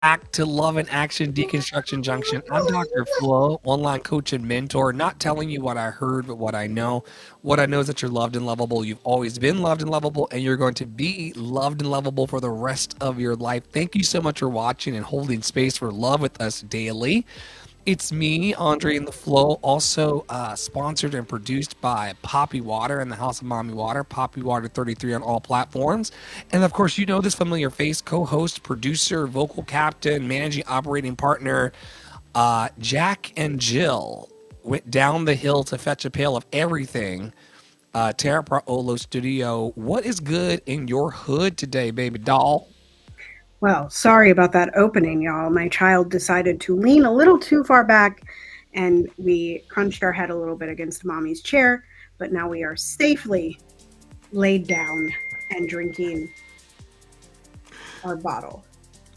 back to Love and Action Deconstruction Junction. I'm Dr. Flo, online coach and mentor, not telling you what I heard, but what I know. What I know is that you're loved and lovable. You've always been loved and lovable, and you're going to be loved and lovable for the rest of your life. Thank you so much for watching and holding space for love with us daily. It's me, Andre and the Flow, also sponsored and produced by Poppy Water and the House of Mommy Water, Poppy Water 33 on all platforms. And of course, you know this familiar face, co host, producer, vocal captain, managing operating partner, Jack and Jill went down the hill to fetch a pail of everything. Tara Praolo Studio. What is good in your hood today, baby doll? Well, sorry about that opening, y'all. My child decided to lean a little too far back and we crunched our head a little bit against mommy's chair, but now we are safely laid down and drinking our bottle.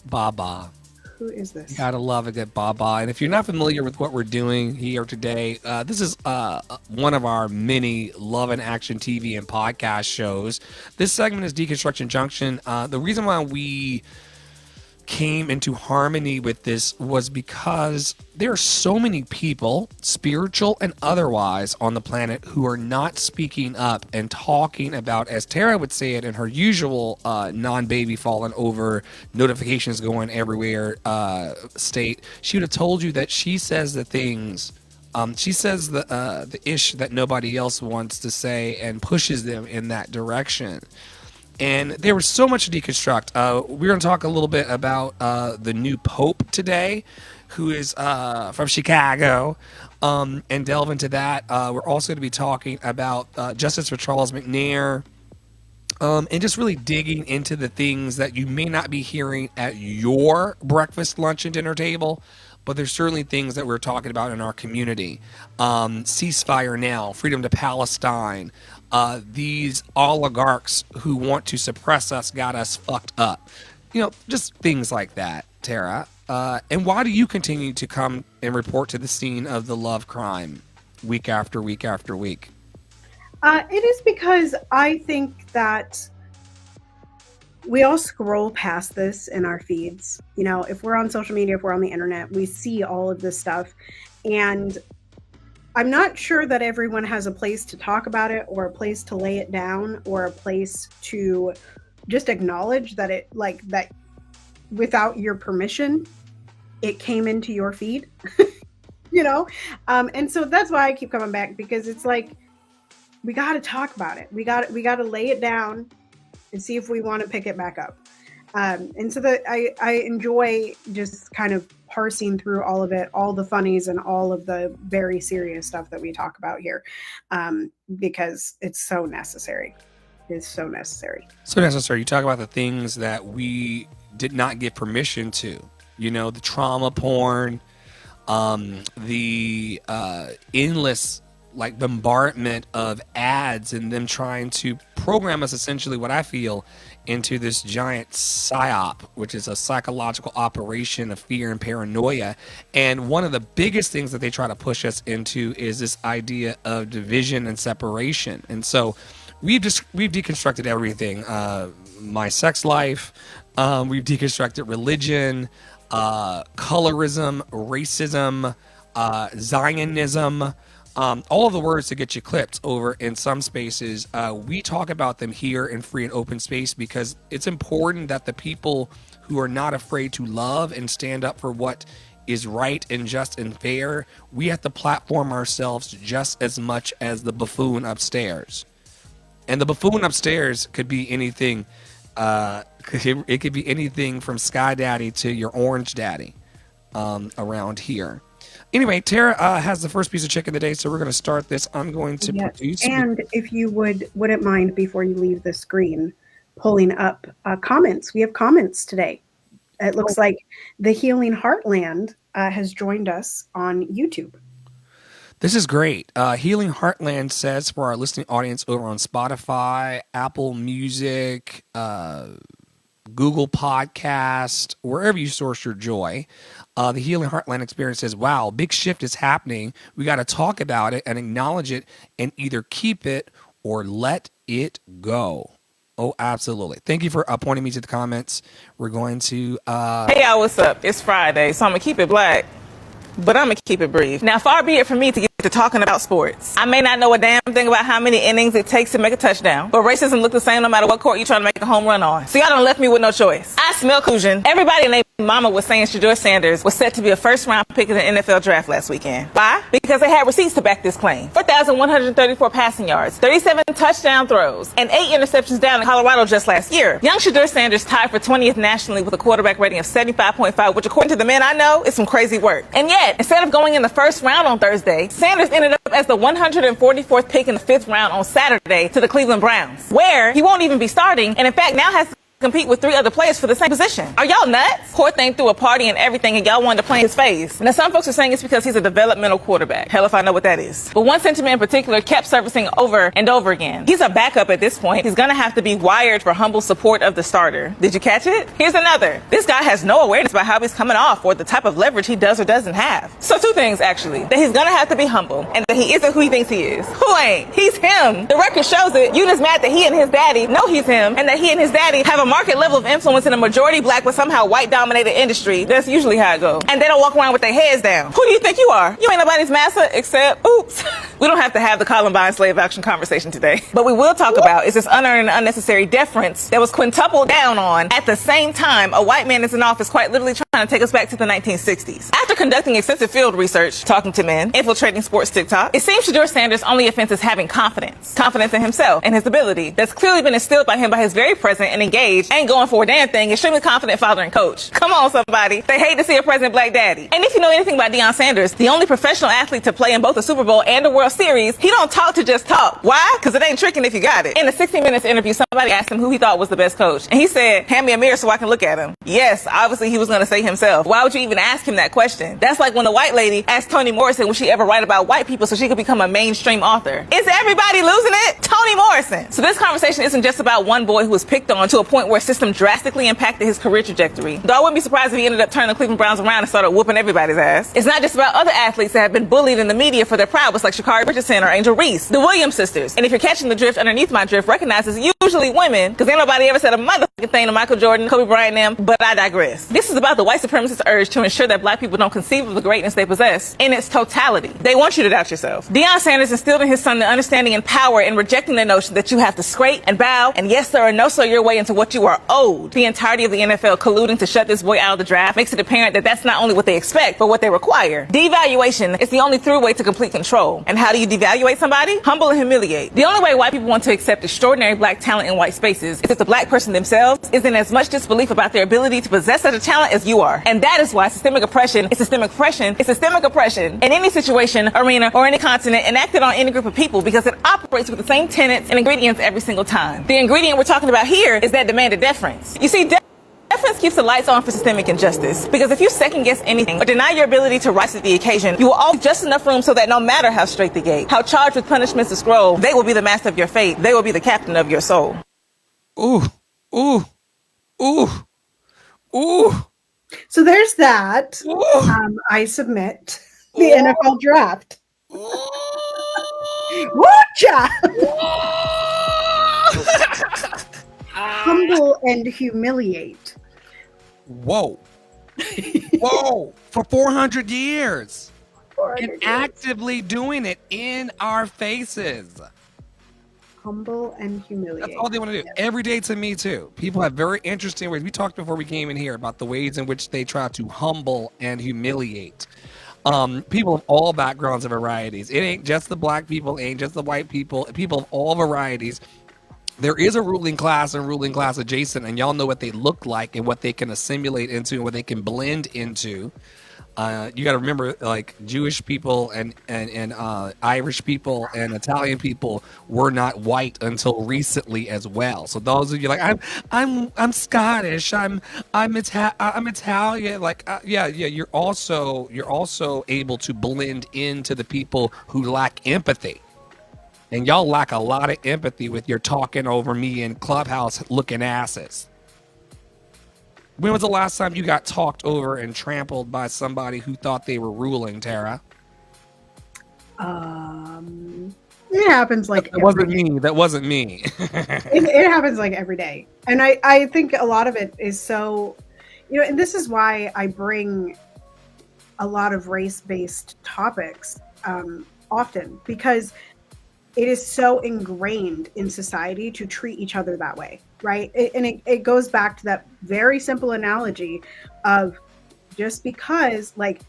Baba. Who is this? Gotta love a good Baba. And if you're not familiar with what we're doing here today, this is one of our many Love and Action TV and podcast shows. This segment is Deconstruction Junction. The reason why we came into harmony with this was because there are so many people, spiritual and otherwise, on the planet who are not speaking up and talking about, as Tara would say it in her usual non-baby falling over, notifications going everywhere state. She would have told you that she says the things. She says the ish that nobody else wants to say and pushes them in that direction. And there was so much to deconstruct. We're going to talk a little bit about the new Pope today, who is from Chicago, and delve into that. We're also going to be talking about justice for Charles McNair, and just really digging into the things that you may not be hearing at your breakfast, lunch, and dinner table. But there's certainly things that we're talking about in our community. Ceasefire now, freedom to Palestine. These oligarchs who want to suppress us got us fucked up. You know, just things like that, Tara. And why do you continue to come and report to the scene of the love crime week after week after week? It is because I think that we all scroll past this in our feeds. You know, if we're on social media, if we're on the internet, we see all of this stuff. And I'm not sure that everyone has a place to talk about it or a place to lay it down or a place to just acknowledge that it, like, that without your permission, it came into your feed, you know? And so that's why I keep coming back, because it's like, we got to talk about it. We got to lay it down and see if we want to pick it back up. And so that I enjoy just kind of parsing through all of it, all the funnies and all of the very serious stuff that we talk about here, because it's so necessary. It's so necessary. So necessary. You talk about the things that we did not give permission to. You know, the trauma porn, the endless like bombardment of ads and them trying to program us, essentially what I feel, into this giant psyop, which is a psychological operation of fear and paranoia. And one of the biggest things that they try to push us into is this idea of division and separation. And so we've deconstructed everything. My sex life, we've deconstructed religion, colorism, racism, Zionism, all of the words to get you clipped over in some spaces. We talk about them here in free and open space because it's important that the people who are not afraid to love and stand up for what is right and just and fair, we have to platform ourselves just as much as the buffoon upstairs. And the buffoon upstairs could be anything. It could be anything from Sky Daddy to your Orange Daddy around here. Anyway, Tara has the first piece of chicken of the day, so we're going to start this. I'm going to Yes. produce. And if you wouldn't mind, before you leave the screen, pulling up comments. We have comments today. It looks like the Healing Heartland has joined us on YouTube. This is great. Healing Heartland says for our listening audience over on Spotify, Apple Music, Google Podcast, wherever you source your joy. The Healing Heartland experience says, wow, big shift is happening. We got to talk about it and acknowledge it and either keep it or let it go. Oh, absolutely. Thank you for pointing me to the comments. We're going to Hey y'all, what's up? It's Friday, so I'm gonna keep it black, but I'm gonna keep it brief. Now, far be it from me to get to talking about sports. I may not know a damn thing about how many innings it takes to make a touchdown, but racism look the same no matter what court you're trying to make a home run on. So y'all done left me with no choice. I smell collusion. Everybody and their mama was saying Shedeur Sanders was set to be a first-round pick in the NFL draft last weekend. Why? Because they had receipts to back this claim. 4,134 passing yards, 37 touchdown throws, and 8 interceptions down in Colorado just last year. Young Shedeur Sanders tied for 20th nationally with a quarterback rating of 75.5, which according to the men I know is some crazy work. And yet, instead of going in the first round on Thursday, Sanders ended up as the 144th pick in the 5th round on Saturday to the Cleveland Browns, where he won't even be starting, and in fact now has to compete with 3 other players for the same position. Are y'all nuts? Poor thing threw a party and everything, and y'all wanted to play in his face. Now, some folks are saying it's because he's a developmental quarterback. Hell if I know what that is. But one sentiment in particular kept surfacing over and over again. He's a backup at this point. He's gonna have to be wired for humble support of the starter. Did you catch it? Here's another. This guy has no awareness about how he's coming off or the type of leverage he does or doesn't have. So 2 things, actually. That he's gonna have to be humble, and that he isn't who he thinks he is. Who ain't? He's him. The record shows it. You just mad that he and his daddy know he's him, and that he and his daddy have a market level of influence in a majority black but somehow white dominated industry. That's usually how it goes. And they don't walk around with their heads down. Who do you think you are? You ain't nobody's massa except, oops. We don't have to have the Columbine slave action conversation today. But we will talk about is this unearned and unnecessary deference that was quintupled down on at the same time a white man is in office quite literally trying to take us back to the 1960s. After conducting extensive field research, talking to men, infiltrating sports TikTok, it seems Shedeur Sanders' only offense is having confidence. Confidence in himself and his ability that's clearly been instilled by him by his very present and engaged and going for a damn thing, extremely confident father and coach. Come on, somebody. They hate to see a present black daddy. And if you know anything about Deion Sanders, the only professional athlete to play in both a Super Bowl and a World Series, he don't talk to just talk. Why? Because it ain't tricking if you got it. In a 60 Minutes interview, somebody asked him who he thought was the best coach. And he said, hand me a mirror so I can look at him. Yes, obviously he was going to say himself. Why would you even ask him that question? That's like when the white lady asked Toni Morrison would she ever write about white people so she could become a mainstream author. Is everybody losing it? Toni Morrison. So this conversation isn't just about one boy who was picked on to a point where system drastically impacted his career trajectory. Though I wouldn't be surprised if he ended up turning the Cleveland Browns around and started whooping everybody's ass. It's not just about other athletes that have been bullied in the media for their prowess like Sha'Carri Richardson or Angel Reese, the Williams sisters. And if you're catching the drift underneath my drift, recognize it's usually women, because ain't nobody ever said a motherfucking thing to Michael Jordan, Kobe Bryant, and them, but I digress. This is about the white supremacist urge to ensure that black people don't conceive of the greatness they possess in its totality. They want you to doubt yourself. Deion Sanders instilled in his son the understanding and power in rejecting the notion that you have to scrape and bow and yes sir or no sir your way into what you are owed. The entirety of the NFL colluding to shut this boy out of the draft makes it apparent that that's not only what they expect, but what they require. Devaluation is the only through way to complete control. And how do you devaluate somebody? Humble and humiliate. The only way white people want to accept extraordinary black talent in white spaces is if the black person themselves is in as much disbelief about their ability to possess such a talent as you are. And that is why systemic oppression is systemic oppression. It's systemic oppression in any situation, arena, or any continent enacted on any group of people because it operates with the same tenets and ingredients every single time. The ingredient we're talking about here is that demanded deference. You see, deference keeps the lights on for systemic injustice. Because if you second guess anything or deny your ability to rise to the occasion, you will all have just enough room so that no matter how straight the gate, how charged with punishments the scroll, they will be the master of your fate. They will be the captain of your soul. ooh, ooh, ooh, ooh. So there's that. I submit the NFL draft. Woocha! Humble and humiliate. Whoa. Whoa. For 400 years. 400 And years. actively doing it in our faces. Humble and humiliate. That's all they want to do. Every day to me, too. People have very interesting ways. We talked before we came in here about the ways in which they try to humble and humiliate people of all backgrounds and varieties. It ain't just the black people, ain't just the white people, people of all varieties. There is a ruling class and ruling class adjacent, and y'all know what they look like and what they can assimilate into and what they can blend into. You got to remember, like Jewish people and Irish people and Italian people were not white until recently as well. So those of you like, I'm Scottish, I'm Italian, like yeah, you're also able to blend into the people who lack empathy. And y'all lack a lot of empathy with your talking over me in Clubhouse looking asses. When was the last time you got talked over and trampled by somebody who thought they were ruling, Tara? It happens like That wasn't every day. me. That wasn't me. It happens like every day. And I think a lot of it is so, and this is why I bring a lot of race-based topics often, because it is so ingrained in society to treat each other that way, right? It goes back to that very simple analogy of, just because like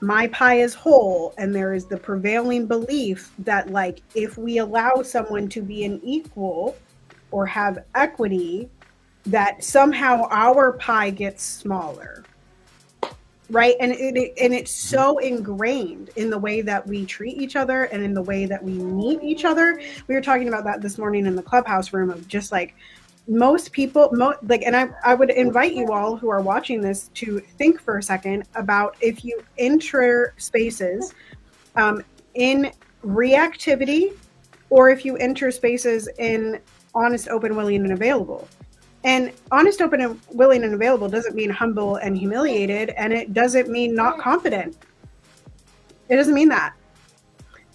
my pie is whole, and there is the prevailing belief that like if we allow someone to be an equal or have equity, that somehow our pie gets smaller, right? And it's so ingrained in the way that we treat each other and in the way that we meet each other. We were talking about that this morning in the clubhouse room, of just like most people, like, and I would invite you all who are watching this to think for a second about, if you enter spaces in reactivity, or if you enter spaces in honest, open, willing, and available. And honest, open, and willing, and available doesn't mean humble and humiliated, and it doesn't mean not confident. It doesn't mean that.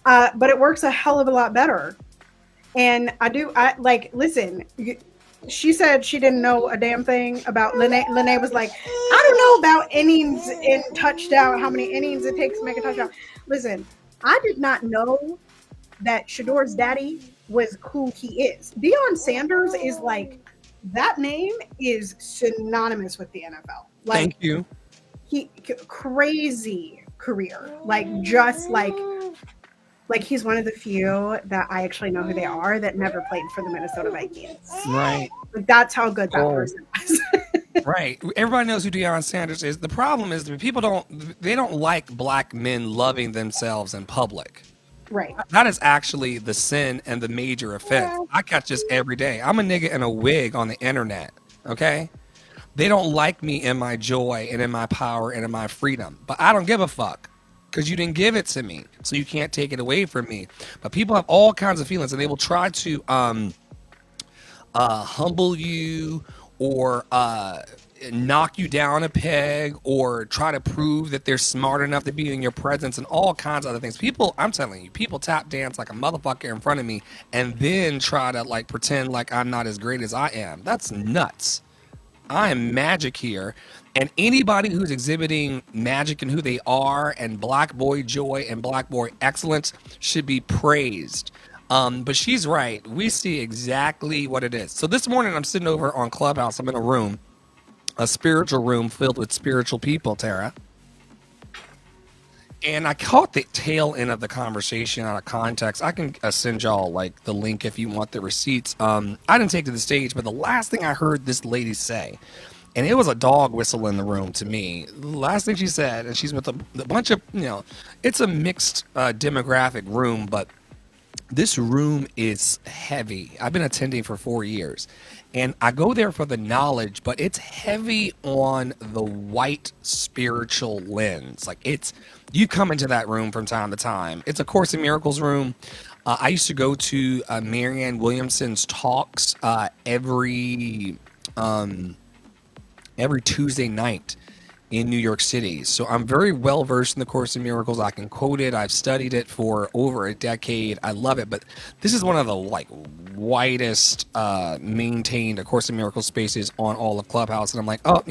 But it works a hell of a lot better. And I like, listen, she said she didn't know a damn thing about Lene. Lene was like, I don't know about innings in touchdown, how many innings it takes to make a touchdown. Listen, I did not know that Shador's daddy was who he is. Deion Sanders is like, that name is synonymous with the NFL. Like, Thank you. He crazy career. Like, just like he's one of the few that I actually know who they are that never played for the Minnesota Vikings. Right. Like, that's how good that person was. Right. Everybody knows who Deion Sanders is. The problem is that people don't like black men loving themselves in public. Right. That is actually the sin and the major offense. I catch this every day. I'm a nigga in a wig on the internet. Okay? They don't like me in my joy and in my power and in my freedom. But I don't give a fuck, because you didn't give it to me. So you can't take it away from me. But people have all kinds of feelings, and they will try to humble you, or knock you down a peg, or try to prove that they're smart enough to be in your presence, and all kinds of other things. People, I'm telling you, people tap dance like a motherfucker in front of me, and then try to like pretend like I'm not as great as I am. That's nuts. I am magic here, and anybody who's exhibiting magic in who they are, and black boy joy and black boy excellence, should be praised. But she's right. We see exactly what it is. So this morning I'm sitting over on Clubhouse. I'm in a room, a spiritual room filled with spiritual people, Tara. And I caught the tail end of the conversation out of context. I can send y'all like the link if you want the receipts. I didn't take to the stage, but the last thing I heard this lady say, and it was a dog whistle in the room to me. The last thing she said, and she's with a bunch of, it's a mixed demographic room, but this room is heavy. I've been attending for 4 years, and I go there for the knowledge, but it's heavy on the white spiritual lens. Like, you come into that room from time to time. It's a Course in Miracles room. I used to go to Marianne Williamson's talks every Tuesday night in New York City. So I'm very well versed in the Course in Miracles. I can quote it. I've studied it for over a decade. I love it. But this is one of the like widest maintained Course in Miracles spaces on all of Clubhouse. And I'm like, I'll put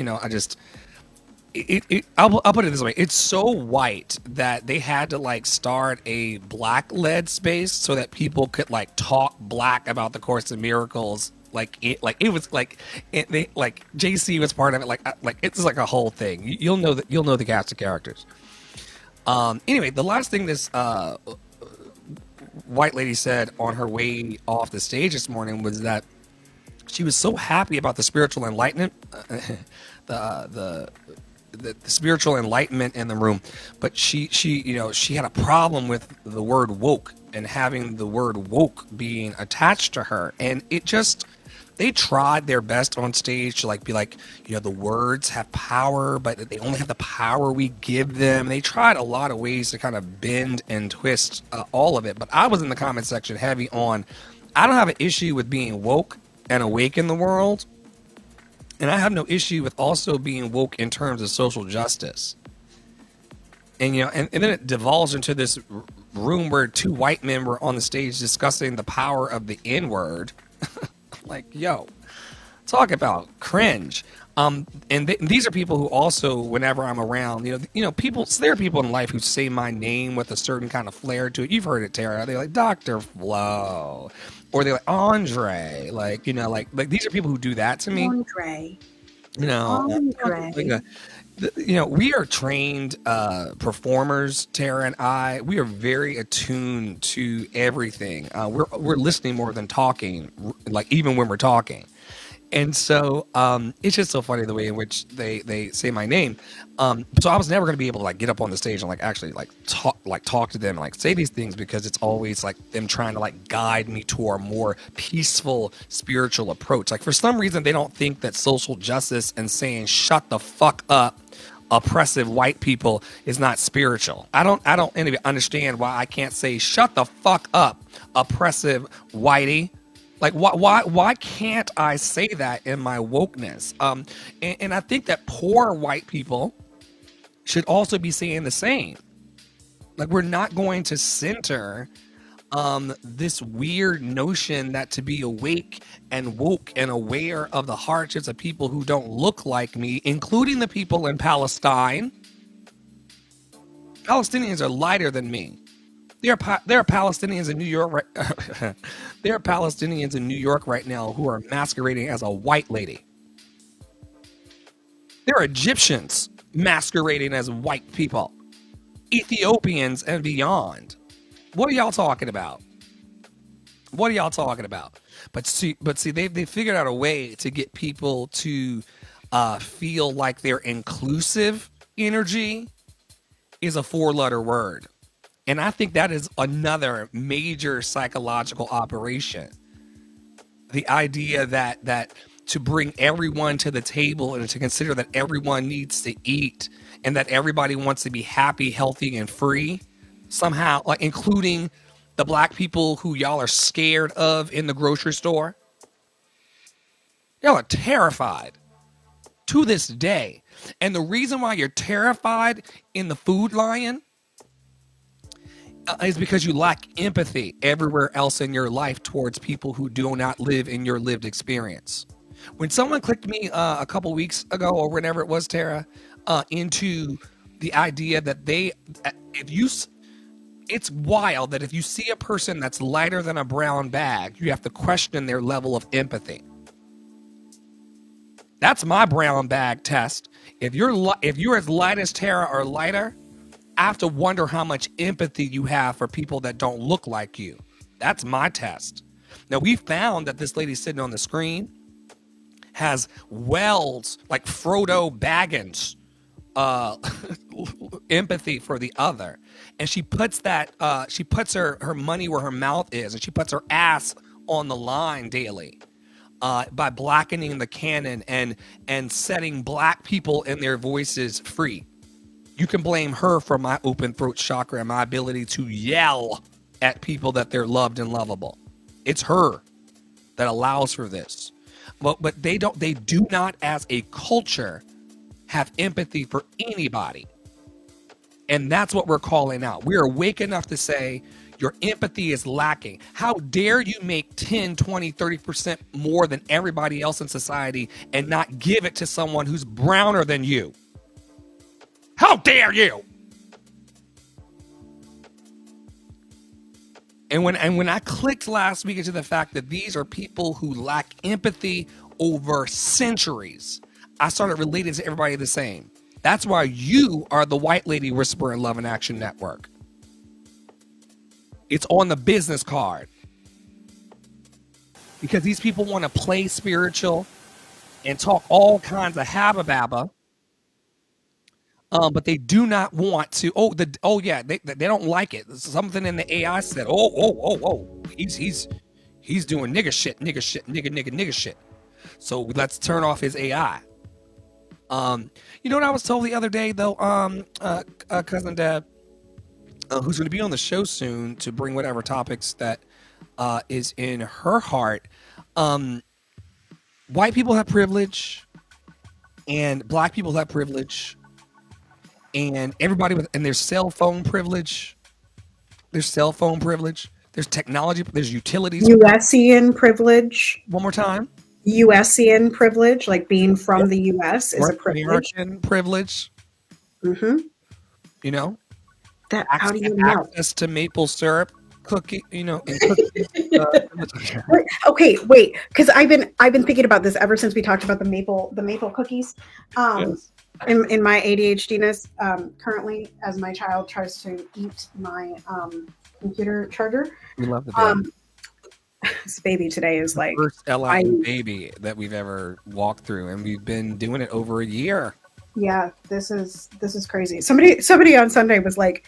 it this way. It's so white that they had to like start a black led space so that people could like talk black about the Course in Miracles. It was like JC was part of it. Like it's like a whole thing. You'll know the cast of characters. Anyway, the last thing this white lady said on her way off the stage this morning was that she was so happy about the spiritual enlightenment, the spiritual enlightenment in the room, but she had a problem with the word woke and having the word woke being attached to her, and they tried their best on stage to be like, the words have power, but they only have the power we give them. They tried a lot of ways to kind of bend and twist all of it. But I was in the comment section heavy on, I don't have an issue with being woke and awake in the world. And I have no issue with also being woke in terms of social justice. And, and then it devolves into this room where two white men were on the stage discussing the power of the N-word. Like, yo, talk about cringe. These are people who also, whenever I'm around, people. So there are people in life who say my name with a certain kind of flair to it. You've heard it, Tara. They're like Dr. Flo, or they're like Andre. Like, like these are people who do that to me. Andre. Like we are trained performers, Tara and I. We are very attuned to everything. We're listening more than talking, like even when we're talking. And so it's just so funny the way in which they say my name. So I was never going to be able to like get up on the stage and like actually like talk to them and like say these things, because it's always like them trying to like guide me to a more peaceful spiritual approach. Like for some reason they don't think that social justice and saying shut the fuck up oppressive white people is not spiritual. I don't understand why I can't say shut the fuck up oppressive whitey. Like why can't I say that in my wokeness? And I think that poor white people should also be saying the same. Like we're not going to center this weird notion that to be awake and woke and aware of the hardships of people who don't look like me, including the people in Palestine. Palestinians are lighter than me. There are Palestinians in New York. There are Palestinians in New York right now who are masquerading as a white lady. There are Egyptians masquerading as white people, Ethiopians and beyond. What are y'all talking about? What are y'all talking about? But see, they figured out a way to get people to feel like their inclusive energy is a 4-letter word. And I think that is another major psychological operation. The idea that to bring everyone to the table and to consider that everyone needs to eat and that everybody wants to be happy, healthy, and free, somehow, like including the black people who y'all are scared of in the grocery store. Y'all are terrified to this day. And the reason why you're terrified in the Food Lion is because you lack empathy everywhere else in your life towards people who do not live in your lived experience. When someone clicked me a couple weeks ago or whenever it was, Tara, into the idea that it's wild that if you see a person that's lighter than a brown bag, you have to question their level of empathy. That's my brown bag test. If you're as light as Tara or lighter, I have to wonder how much empathy you have for people that don't look like you. That's my test. Now, we found that this lady sitting on the screen has wells like Frodo Baggins empathy for the other. And she puts her money where her mouth is, and she puts her ass on the line daily by blackening the canon and setting black people and their voices free. You can blame her for my open throat chakra and my ability to yell at people that they're loved and lovable. It's her that allows for this. But they do not as a culture have empathy for anybody. And that's what we're calling out. We are awake enough to say your empathy is lacking. How dare you make 10, 20, 30% more than everybody else in society and not give it to someone who's browner than you? How dare you? And when I clicked last week into the fact that these are people who lack empathy over centuries, I started relating to everybody the same. That's why you are the white lady whisperer in Love and Action Network. It's on the business card. Because these people want to play spiritual and talk all kinds of habba-babba. But they do not want to. They don't like it. Something in the AI said, he's doing nigga shit. So let's turn off his AI. You know what I was told the other day though, cousin Deb, who's going to be on the show soon to bring whatever topics that is in her heart. White people have privilege, and black people have privilege. And everybody with their cell phone privilege, There's cell phone privilege. There's technology. There's utilities. USian privilege. One more time. USian privilege, like being from the US, is a North privilege. American privilege. Mm-hmm. You know, That how do you know? access to maple syrup, cookie. You know, and cookies. Okay, wait, because I've been thinking about this ever since we talked about the maple cookies. Yes. In my ADHDness, currently, as my child tries to eat my computer charger, We love the baby. this baby today is like First LIU baby that we've ever walked through, and we've been doing it over a year. Yeah, this is crazy. Somebody on Sunday was like,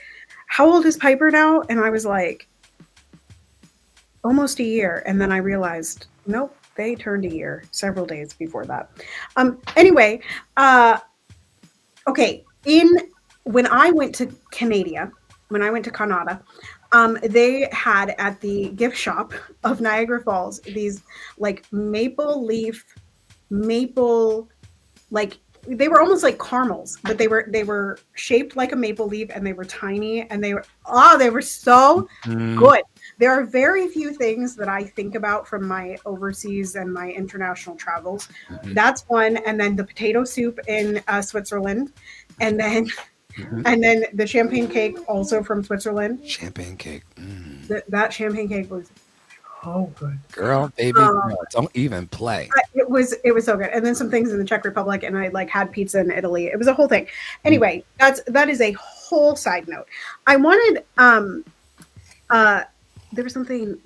"How old is Piper now?" And I was like, "Almost a year." And then I realized, nope, they turned a year several days before that. Anyway, okay. When I went to Canada, they had at the gift shop of Niagara Falls these like maple, like they were almost like caramels, but they were shaped like a maple leaf, and they were tiny, and they were so good. There are very few things that I think about from my overseas and my international travels. That's one, and then the potato soup in Switzerland, and then the champagne cake also from Switzerland. Champagne cake. That champagne cake was so good. Girl, baby, girl, don't even play. It was so good. And then some things in the Czech Republic, and I like had pizza in Italy. It was a whole thing. Anyway, that is a whole side note. I wanted there was something.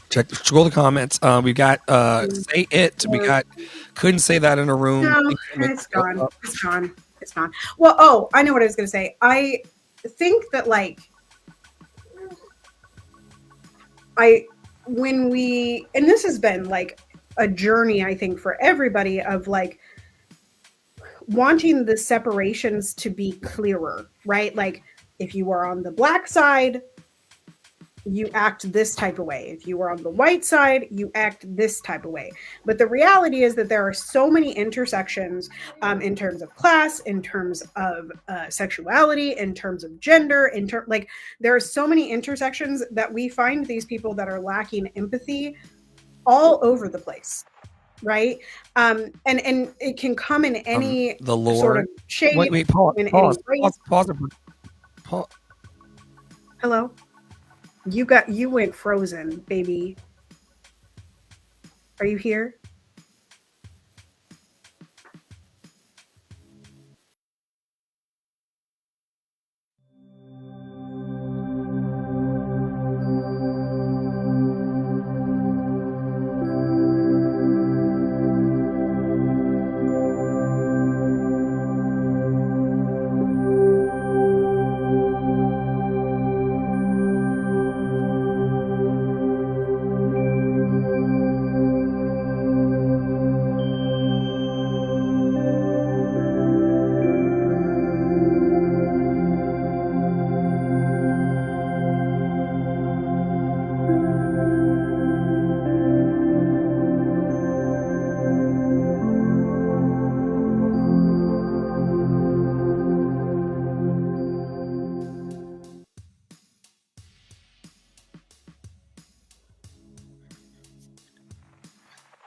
Scroll the comments. We got say it. We got couldn't say that in a room. No, it's gone. It's gone. Well, I know what I was going to say. I think that and this has been like a journey, I think, for everybody of like wanting the separations to be clearer, right? Like if you are on the black side, you act this type of way. If you are on the white side, you act this type of way. But the reality is that there are so many intersections in terms of class, in terms of sexuality, in terms of gender, like there are so many intersections that we find these people that are lacking empathy all over the place, right? And it can come in any the Lord. sort of shape. Wait, pause. Hello? You went frozen, baby. Are you here?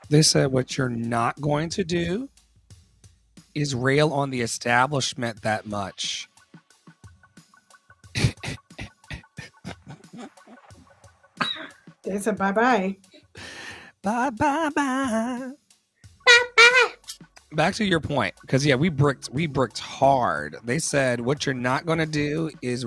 They said what you're not going to do is rail on the establishment that much. They said bye-bye. Bye. Back to your point, because we bricked hard. They said what you're not going to do is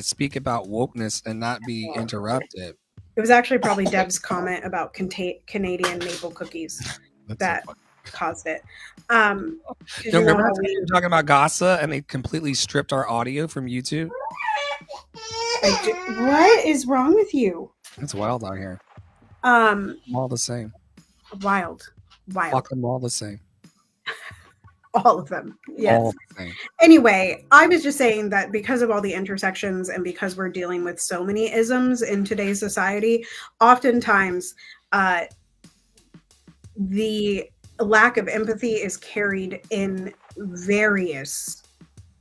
speak about wokeness and not be interrupted. It was actually probably Deb's comment about Canadian maple cookies that caused it. Remember we were talking about Gasa and they completely stripped our audio from YouTube? What is wrong with you? It's wild out here. All the same. Wild. Fuck them all the same. All of them. Yes. All the same. Anyway, I was just saying that because of all the intersections and because we're dealing with so many isms in today's society, oftentimes the lack of empathy is carried in various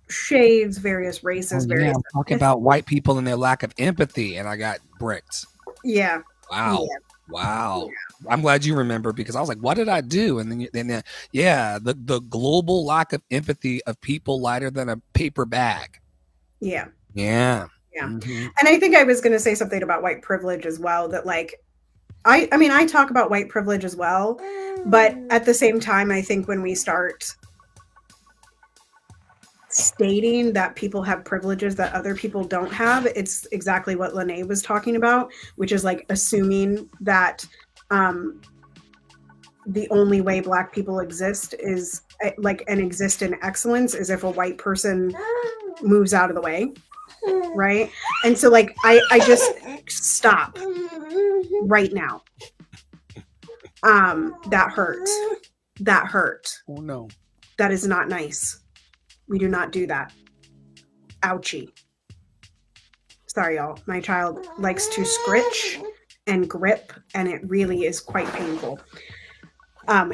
shades, various Oh, races, yeah, various. I'm talking about white people and their lack of empathy, and I got bricked. Yeah. Wow. Yeah. Wow. I'm glad you remember, because I was like, what did I do? And then yeah, the global lack of empathy of people lighter than a paper bag. Yeah. Yeah. Yeah. Mhm. And I think I was going to say something about white privilege as well, that like, I mean, I talk about white privilege as well, but at the same time, I think when we start stating that people have privileges that other people don't have, it's exactly what Lene was talking about, which is like assuming that the only way Black people exist is like, and exist in excellence, is if a white person moves out of the way, right? And so like I just stop right now. That hurt. That hurt. Oh no. That is not nice. We do not do that. Ouchie. Sorry, y'all. My child likes to scritch and grip, and it really is quite painful. And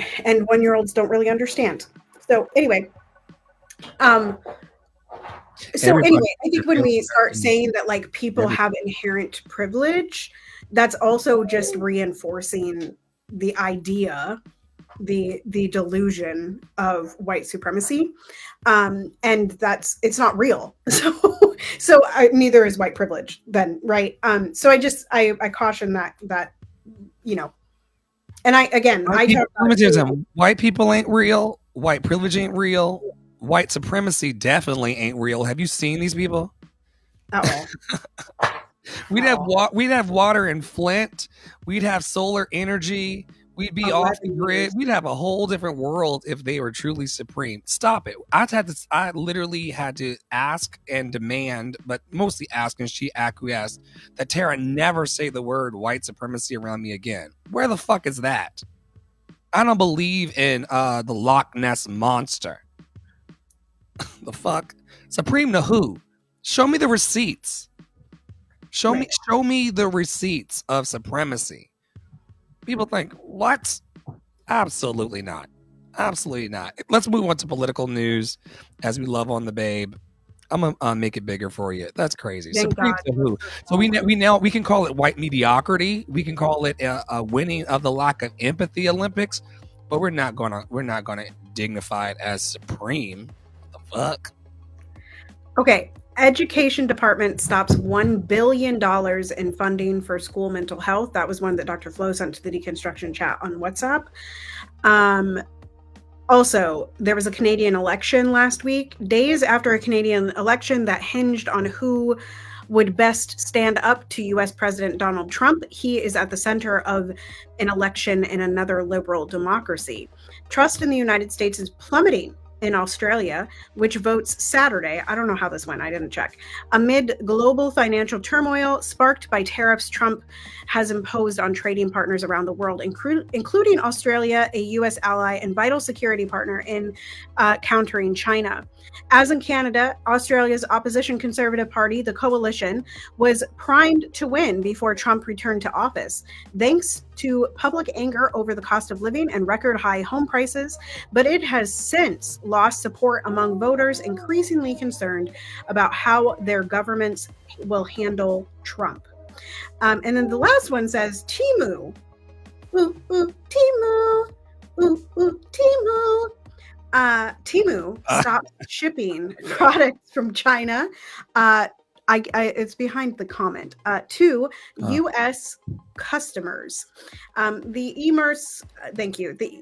1-year-olds don't really understand. So anyway, Everybody I think when we start saying that like people have inherent privilege, that's also just reinforcing the idea, the delusion of white supremacy, and it's not real. So neither is white privilege then, right? So I caution that you know, and I talk about white people ain't real, white privilege ain't real, white supremacy definitely ain't real. Have you seen these people? We'd have water in Flint. We'd have solar energy. We'd be off the grid. We'd have a whole different world if they were truly supreme. Stop it. I literally had to ask and demand, but mostly ask, and she acquiesced, that Tara never say the word white supremacy around me again. Where the fuck is that? I don't believe in the Loch Ness monster. The fuck? Supreme to who? Show me the receipts. Show me the receipts of supremacy. People think, what? Absolutely not. Absolutely not. Let's move on to political news, as we love on the babe. I'm gonna make it bigger for you. That's crazy. Supreme to who? So we can call it white mediocrity. We can call it a winning of the lack of empathy Olympics, but we're not gonna dignify it as supreme. What the fuck? Okay. Education department stops $1 billion in funding for school mental health. That was one that Dr. Flo sent to the Deconstruction chat on WhatsApp. Also, there was a Canadian election last week, days after a Canadian election that hinged on who would best stand up to US President Donald Trump. He is at the center of an election in another liberal democracy. Trust in the United States is plummeting in Australia, which votes Saturday. I don't know how this went. I didn't check. Amid global financial turmoil sparked by tariffs Trump has imposed on trading partners around the world, including Australia, a U.S. ally and vital security partner in countering China. As in Canada, Australia's opposition Conservative Party, the Coalition, was primed to win before Trump returned to office, thanks to public anger over the cost of living and record high home prices, but it has since lost support among voters increasingly concerned about how their governments will handle Trump. And then the last one says, Temu. Ooh, ooh, Temu. Ooh, ooh, Temu. Temu stopped shipping products from China. It's behind the comment to U.S. customers. The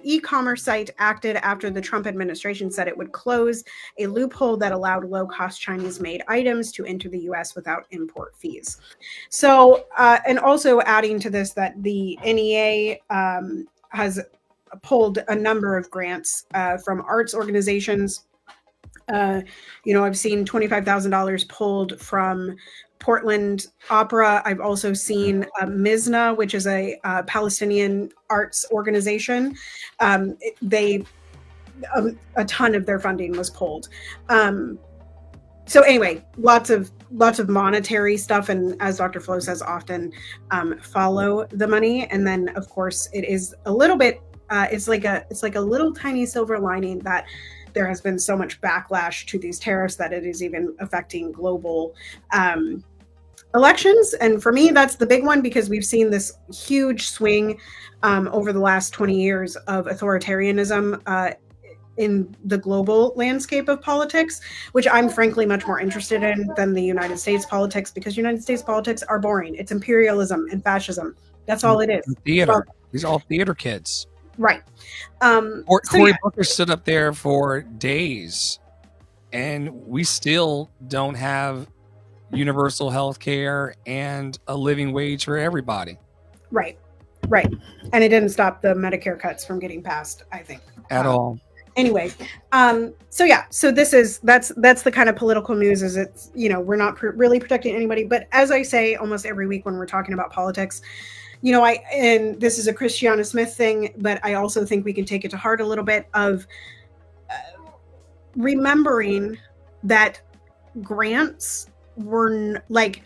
e-commerce site acted after the Trump administration said it would close a loophole that allowed low-cost Chinese-made items to enter the U.S. without import fees. So, and also adding to this, that the NEA has pulled a number of grants from arts organizations. I've seen $25,000 pulled from Portland Opera. I've also seen Mizna, which is a Palestinian arts organization. A ton of their funding was pulled. So anyway, lots of monetary stuff, and as Dr. Flo says, often follow the money. And then, of course, it is a little bit. It's like a little tiny silver lining that there has been so much backlash to these tariffs that it is even affecting global elections. And for me, that's the big one, because we've seen this huge swing over the last 20 years of authoritarianism in the global landscape of politics, which I'm frankly much more interested in than the United States politics, because United States politics are boring. It's imperialism and fascism. That's all it is. Theater. Well, These are all theater kids. right. Cory Booker stood up there for days, and we still don't have universal health care and a living wage for everybody. Right. And it didn't stop the Medicare cuts from getting passed, I think. At all. Anyway, so that's the kind of political news. Is it's, we're not really protecting anybody, but as I say almost every week when we're talking about politics, and this is a Christiana Smith thing, but I also think we can take it to heart a little bit of remembering that grants were like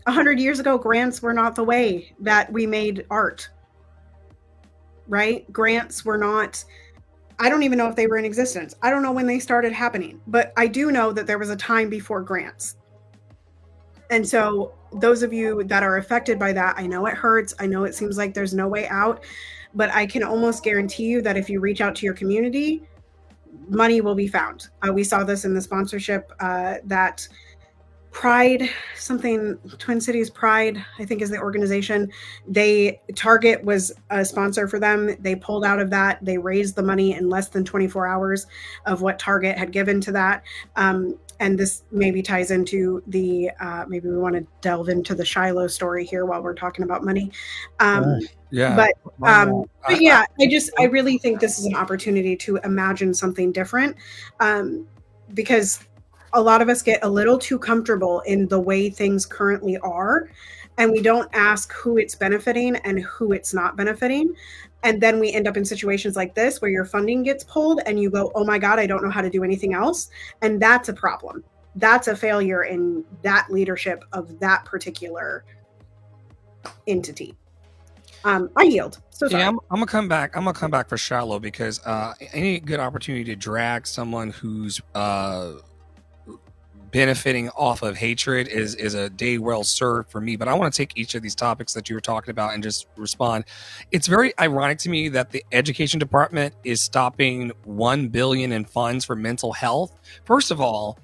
100 years ago. Grants were not the way that we made art, right? Grants were not. I don't even know if they were in existence. I don't know when they started happening, but I do know that there was a time before grants. And so those of you that are affected by that, I know it hurts. I know it seems like there's no way out, but I can almost guarantee you that if you reach out to your community, money will be found. We saw this in the sponsorship that Pride, Twin Cities Pride, I think is the organization. Target was a sponsor for them. They pulled out of that. They raised the money in less than 24 hours of what Target had given to that. And this maybe ties into the, maybe we want to delve into the Shiloh story here while we're talking about money. Yeah. But yeah, I really think this is an opportunity to imagine something different, because a lot of us get a little too comfortable in the way things currently are, and we don't ask who it's benefiting and who it's not benefiting. And then we end up in situations like this where your funding gets pulled and you go, oh my God, I don't know how to do anything else. And that's a problem. That's a failure in that leadership of that particular entity. I yield. So sorry. Yeah, I'm gonna come back. I'm gonna come back for Shiloh, because any good opportunity to drag someone who's benefiting off of hatred is a day well served for me. But I want to take each of these topics that you were talking about and just respond. It's very ironic to me that the education department is stopping $1 billion in funds for mental health. First of all,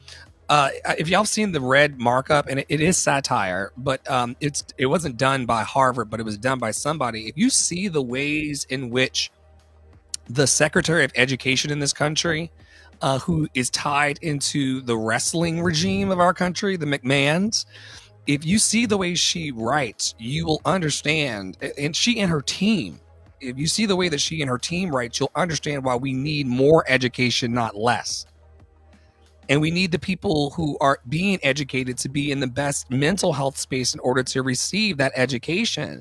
if y'all seen the red markup, and it is satire, but it wasn't done by Harvard, but it was done by somebody. If you see the ways in which the Secretary of Education in this country, who is tied into the wrestling regime of our country, the McMahons, if you see the way she writes, you will understand, and she and her team, if you see the way that she and her team writes, you'll understand why we need more education, not less. And we need the people who are being educated to be in the best mental health space in order to receive that education.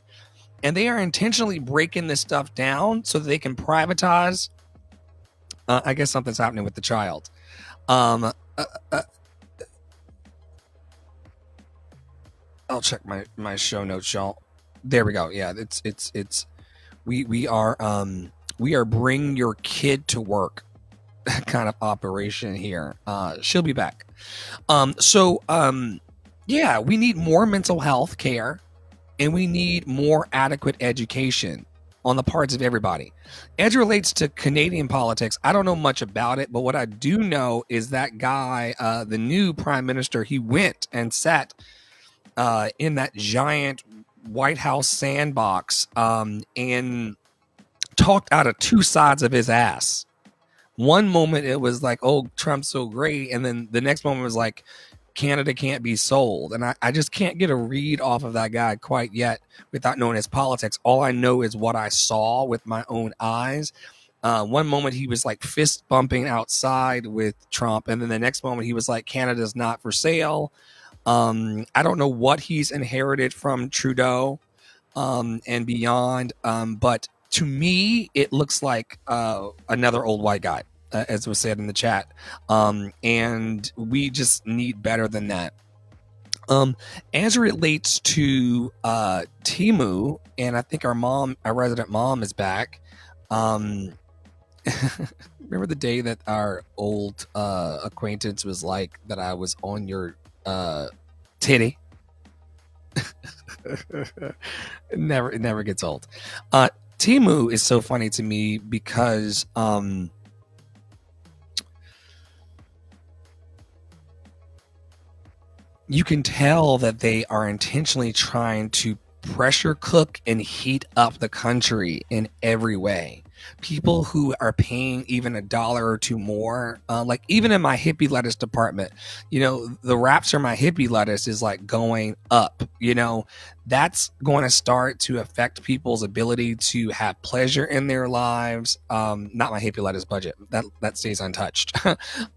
And they are intentionally breaking this stuff down so that they can privatize. I guess something's happening with the child. I'll check my show notes, y'all. There we go. Yeah, we are bring your kid to work kind of operation here. She'll be back. Yeah, we need more mental health care, and we need more adequate education on the parts of everybody. As it relates to Canadian politics, I don't know much about it, but what I do know is that guy, the new prime minister, he went and sat in that giant White House sandbox and talked out of two sides of his ass. One moment it was like, oh, Trump's so great. And then the next moment was like, Canada can't be sold. And I just can't get a read off of that guy quite yet without knowing his politics. All I know is what I saw with my own eyes. One moment he was like fist bumping outside with Trump. And then the next moment he was like, Canada's not for sale. I don't know what he's inherited from Trudeau and beyond. But to me, it looks like another old white guy. As was said in the chat, and we just need better than that. As it relates to Timu, and I think our resident mom is back. Remember the day that our old acquaintance was like that I was on your titty? It never gets old. Temu is so funny to me because you can tell that they are intentionally trying to pressure cook and heat up the country in every way. People who are paying even $1 or $2 more, like even in my hippie lettuce department, the wraps for my hippie lettuce is like going up. That's going to start to affect people's ability to have pleasure in their lives. Not my hippie lettuce budget, that stays untouched.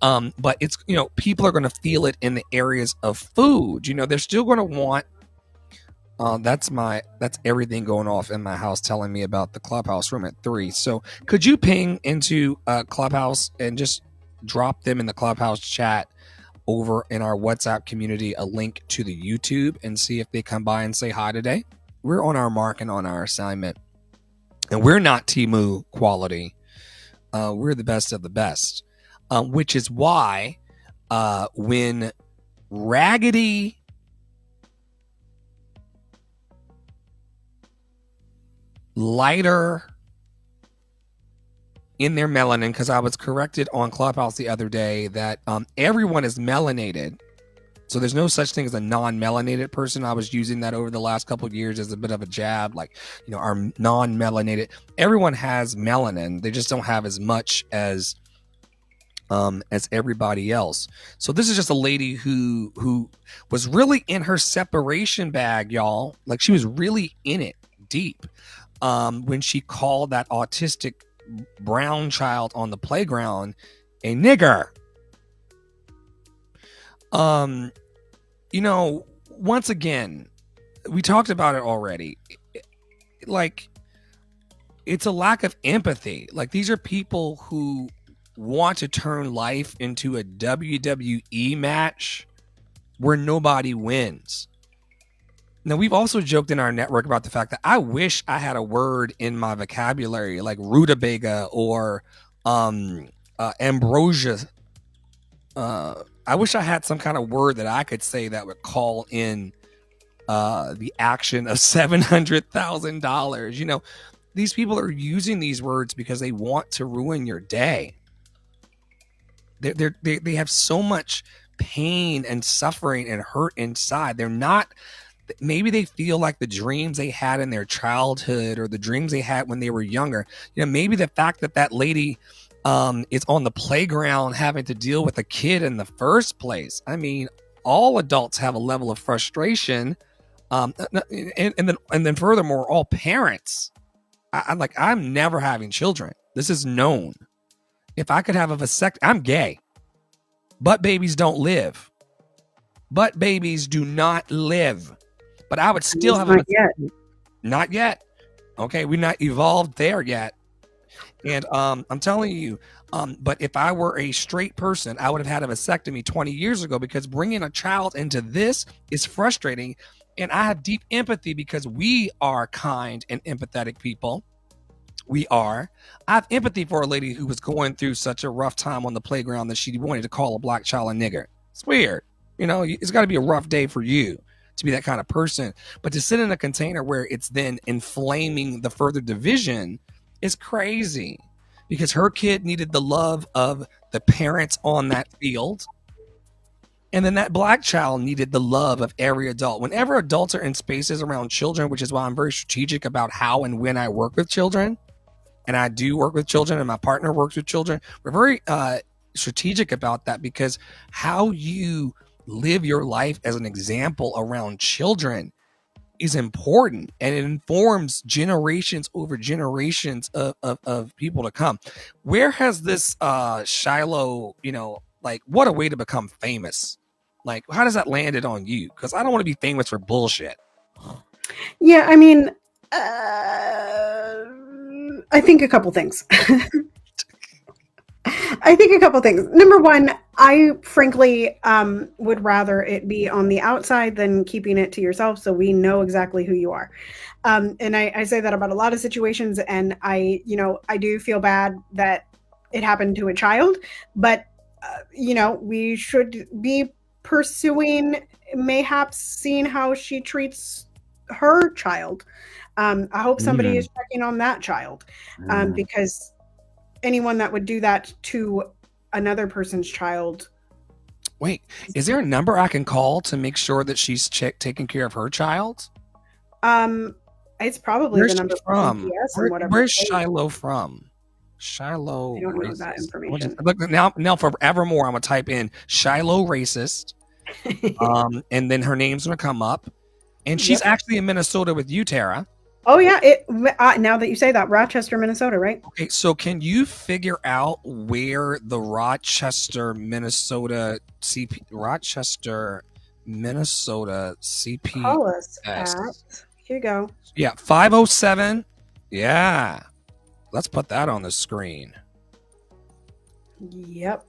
But it's people are going to feel it in the areas of food. They're still going to want. That's everything going off in my house telling me about the Clubhouse room at 3. So could you ping into Clubhouse and just drop them in the Clubhouse chat over in our WhatsApp community a link to the YouTube and see if they come by and say hi today? We're on our mark and on our assignment. And we're not Temu quality. We're the best of the best. Which is why when Raggedy lighter in their melanin, because I was corrected on Clubhouse the other day that everyone is melanated, so there's no such thing as a non-melanated person. I was using that over the last couple of years as a bit of a jab, like our non-melanated, everyone has melanin, they just don't have as much as everybody else. So this is just a lady who was really in her separation bag, y'all. Like she was really in it deep. When she called that autistic brown child on the playground a nigger. Once again, we talked about it already. Like, it's a lack of empathy. Like, these are people who want to turn life into a WWE match where nobody wins. Now, we've also joked in our network about the fact that I wish I had a word in my vocabulary like rutabaga or ambrosia. I wish I had some kind of word that I could say that would call in the action of $700,000. These people are using these words because they want to ruin your day. They have so much pain and suffering and hurt inside. They're not. Maybe they feel like the dreams they had in their childhood or the dreams they had when they were younger. Maybe the fact that lady is on the playground having to deal with a kid in the first place. I mean, all adults have a level of frustration. And then furthermore, all parents. I'm never having children. This is known. If I could have a vasectomy, I'm gay. But babies don't live. But babies do not live. But I would still have not yet. Okay, we're not evolved there yet. And I'm telling you, but if I were a straight person, I would have had a vasectomy 20 years ago, because bringing a child into this is frustrating. And I have deep empathy because we are kind and empathetic people. We are. I have empathy for a lady who was going through such a rough time on the playground that she wanted to call a black child a nigger. It's weird. It's got to be a rough day for you to be that kind of person. But to sit in a container where it's then inflaming the further division is crazy, because her kid needed the love of the parents on that field. And then that black child needed the love of every adult. Whenever adults are in spaces around children, which is why I'm very strategic about how and when I work with children, and I do work with children and my partner works with children, we're very strategic about that, because how you live your life as an example around children is important, and it informs generations over generations of people to come. Where has this Shiloh, what a way to become famous. Like, how does that landed on you? Because I don't want to be famous for bullshit. Yeah, I mean, I think a couple things. Number one, I frankly would rather it be on the outside than keeping it to yourself, so we know exactly who you are. And I say that about a lot of situations, and I do feel bad that it happened to a child, but we should be pursuing, mayhaps seeing how she treats her child. I hope somebody is checking on that child, because anyone that would do that to another person's child. Wait, is there a number I can call to make sure that she's taking care of her child? It's probably Where's the number from? whatever. Where's Shiloh from? Shiloh. I don't know that information. Look, now forevermore, I'm gonna type in Shiloh racist, and then her name's gonna come up, and she's actually in Minnesota with you, Tara. Oh yeah, now that you say that, Rochester, Minnesota, right? Okay, so can you figure out where the Rochester, Minnesota CP Call us at, here you go. Yeah, 507. Yeah. Let's put that on the screen. Yep.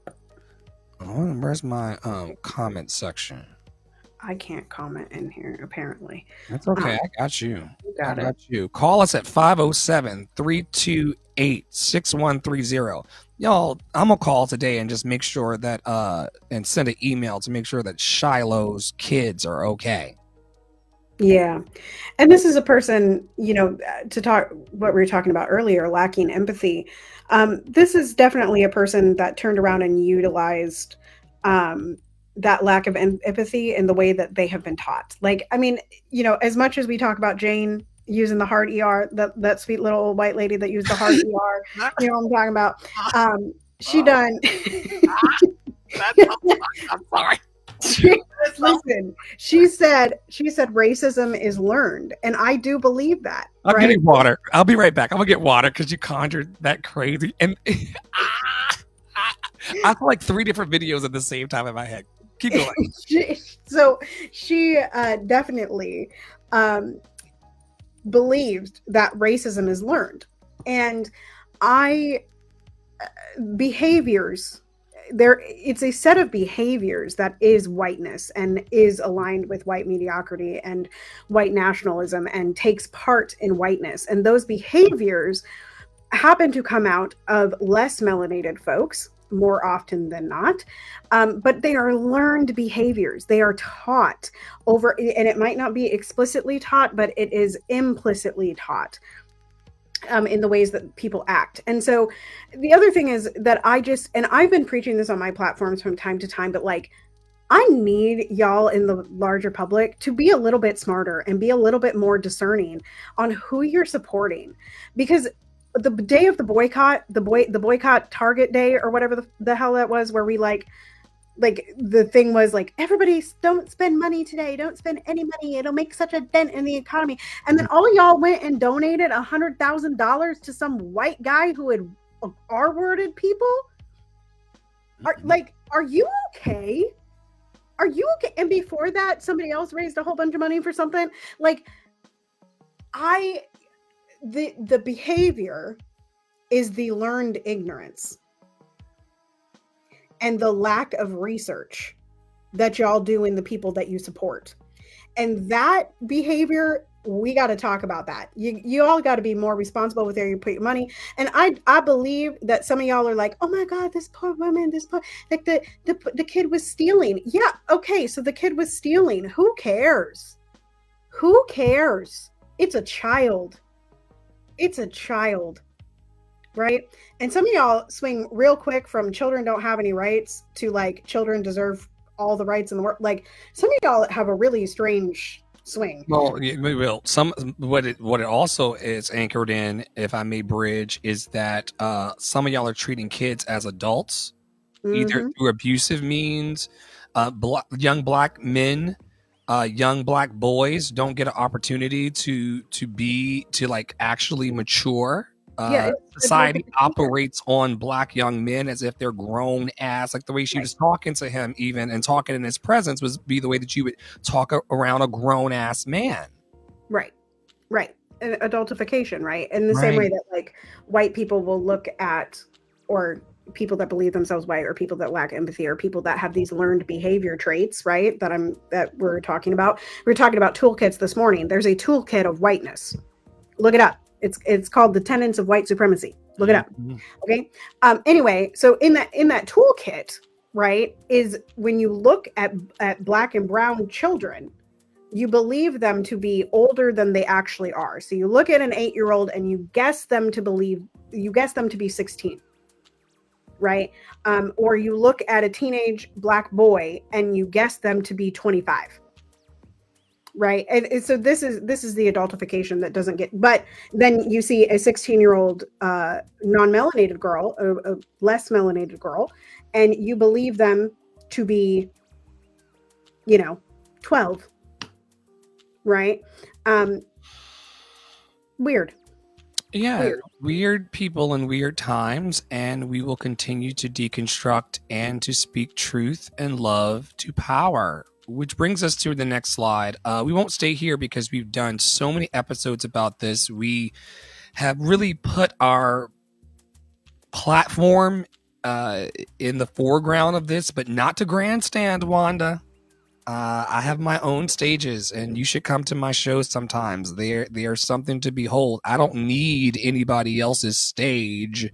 Oh, where's my comment section? I can't comment in here, apparently. That's okay. I got you. I got you. Call us at 507-328-6130. Y'all, I'm going to call today and just make sure that, and send an email to make sure that Shiloh's kids are okay. Yeah. And this is a person, to talk what we were talking about earlier, lacking empathy. This is definitely a person that turned around and utilized that lack of empathy in the way that they have been taught. Like, I mean, as much as we talk about Jane using the hard ER, that sweet little old white lady that used the hard ER, you know what I'm talking about? She done. I'm sorry. Listen, she said racism is learned, and I do believe that. I'm getting water. I'll be right back. I'm gonna get water because you conjured that crazy, and I saw like 3 different videos at the same time in my head. Keep going. She definitely believed that racism is learned, and behaviors. It's a set of behaviors that is whiteness and is aligned with white mediocrity and white nationalism and takes part in whiteness. And those behaviors happen to come out of less melanated folks more often than not. But they are learned behaviors. They are taught over, and it might not be explicitly taught, but it is implicitly taught. In the ways that people act. And so the other thing is that I've been preaching this on my platforms from time to time, but like, I need y'all in the larger public to be a little bit smarter and be a little bit more discerning on who you're supporting, because the day of the boycott, the boycott Target Day or whatever the hell that was, where we like the thing was like, everybody don't spend money today. Don't spend any money. It'll make such a dent in the economy. And then all y'all went and donated $100,000 to some white guy who had R-worded people. Are you okay? Are you okay? And before that, somebody else raised a whole bunch of money for something. Like, the behavior is the learned ignorance and the lack of research that y'all do in the people that you support. And that behavior, we got to talk about that. You all got to be more responsible with where you put your money. And I believe that some of y'all are like, oh my God, this poor woman, like the kid was stealing. Yeah. Okay. So the kid was stealing. Who cares? Who cares? It's a child. It's a child. Right? And some of y'all swing real quick from children don't have any rights to like children deserve all the rights in the world. Like, some of y'all have a really strange swing. Well, what it also is anchored in, if I may bridge, is that some of y'all are treating kids as adults, either through abusive means. Young black men, young black boys don't get an opportunity to like actually mature. Society operates on black young men as if they're grown ass, like the way she was talking to him, even, and talking in his presence was be the way that you would talk around a grown ass man. Right. Adultification, right? In the same way that like white people will look at, or people that believe themselves white, or people that lack empathy, or people that have these learned behavior traits, right? That we're talking about. We were talking about toolkits this morning. There's a toolkit of whiteness. Look it up. It's called the Tenets of White Supremacy. Look it up. Okay. Anyway, so in that toolkit, right, is when you look at Black and brown children, you believe them to be older than they actually are. So you look at an 8-year-old and you guess them to be 16, right? Or you look at a teenage Black boy and you guess them to be 25. Right. And so this is the adultification that doesn't get, but then you see a 16-year-old non-melanated girl, a less melanated girl, and you believe them to be, 12. Right. Weird. Yeah, weird people in weird times, and we will continue to deconstruct and to speak truth and love to power. Which brings us to the next slide. We won't stay here because we've done so many episodes about this. We have really put our platform in the foreground of this, but not to grandstand, Wanda. I have my own stages, and you should come to my shows sometimes. They are something to behold. I don't need anybody else's stage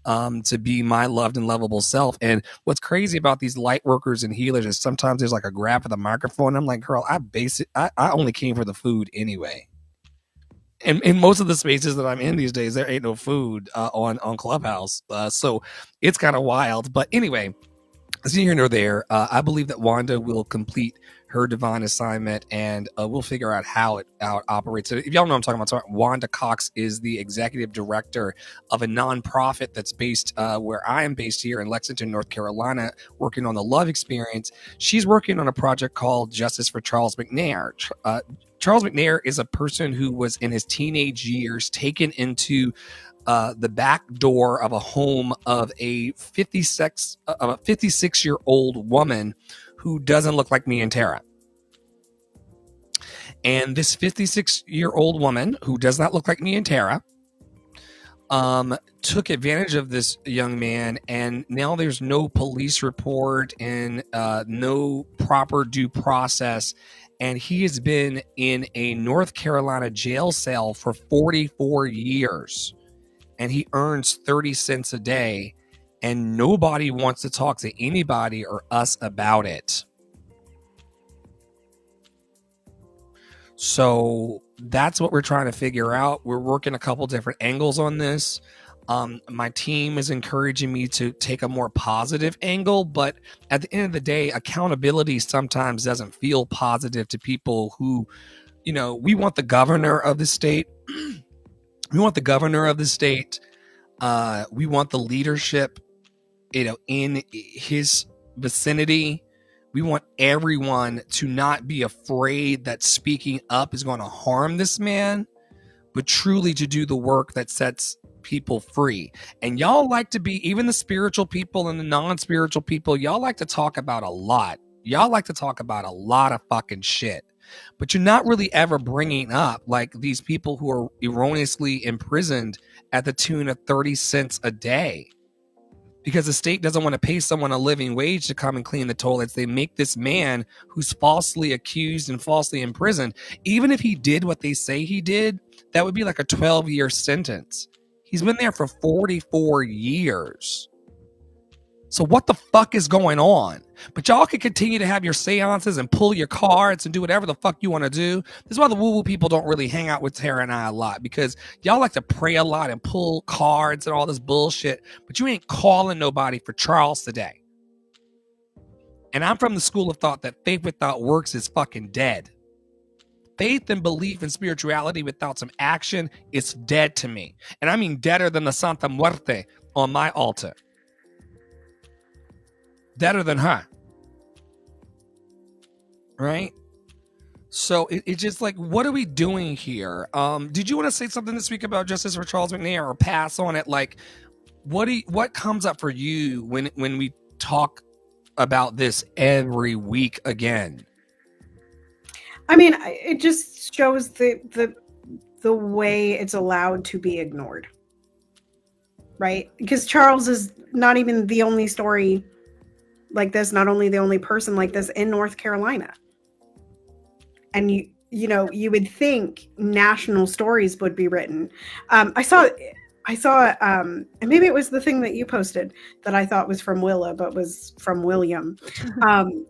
to be my loved and lovable self. And what's crazy about these light workers and healers is sometimes there's like a grab for the microphone. I'm like, girl, I only came for the food anyway. And in most of the spaces that I'm in these days, there ain't no food on Clubhouse. So it's kind of wild. But anyway, it's neither here nor there. I believe that Wanda will complete her divine assignment, and we'll figure out how it operates. So if y'all know what I'm talking about, Wanda Cox is the executive director of a nonprofit that's based where I am based here in Lexington, North Carolina, working on the love experience. She's working on a project called Justice for Charles McNair. Charles McNair is a person who was in his teenage years taken into the back door of a home of a 56-year-old woman who doesn't look like me and Tara. And this 56-year-old woman who does not look like me and Tara took advantage of this young man, and now there's no police report and no proper due process. And he has been in a North Carolina jail cell for 44 years. And he earns 30 cents a day, and nobody wants to talk to anybody or us about it. So that's what we're trying to figure out. We're working a couple different angles on this. My team is encouraging me to take a more positive angle, but at the end of the day, accountability sometimes doesn't feel positive to people who, we want the governor of the state. We want the governor of the state. We want the leadership, in his vicinity. We want everyone to not be afraid that speaking up is going to harm this man, but truly to do the work that sets people free. And y'all like to be, even the spiritual people and the non-spiritual people, y'all like to talk about a lot. Y'all like to talk about a lot of fucking shit. But you're not really ever bringing up like these people who are erroneously imprisoned at the tune of 30 cents a day. Because the state doesn't want to pay someone a living wage to come and clean the toilets. They make this man who's falsely accused and falsely imprisoned, even if he did what they say he did, that would be like a 12-year sentence. He's been there for 44 years. So what the fuck is going on? But y'all can continue to have your seances and pull your cards and do whatever the fuck you want to do. This is why the woo-woo people don't really hang out with Tara and I a lot, because y'all like to pray a lot and pull cards and all this bullshit, but you ain't calling nobody for Charles today. And I'm from the school of thought that faith without works is fucking dead. Faith and belief and spirituality without some action is dead to me. And I mean deader than the Santa Muerte on my altar. Deader than her. Right? So it's just like, what are we doing here? Did you want to say something this week about Justice for Charles McNair, or pass on it? Like, what comes up for you when we talk about this every week again? I mean, it just shows the way it's allowed to be ignored, right? Because Charles is not even the only story like this, not only the only person like this in North Carolina. And you would think national stories would be written. I saw I saw, and maybe it was the thing that you posted that I thought was from Willa, but was from William. Um,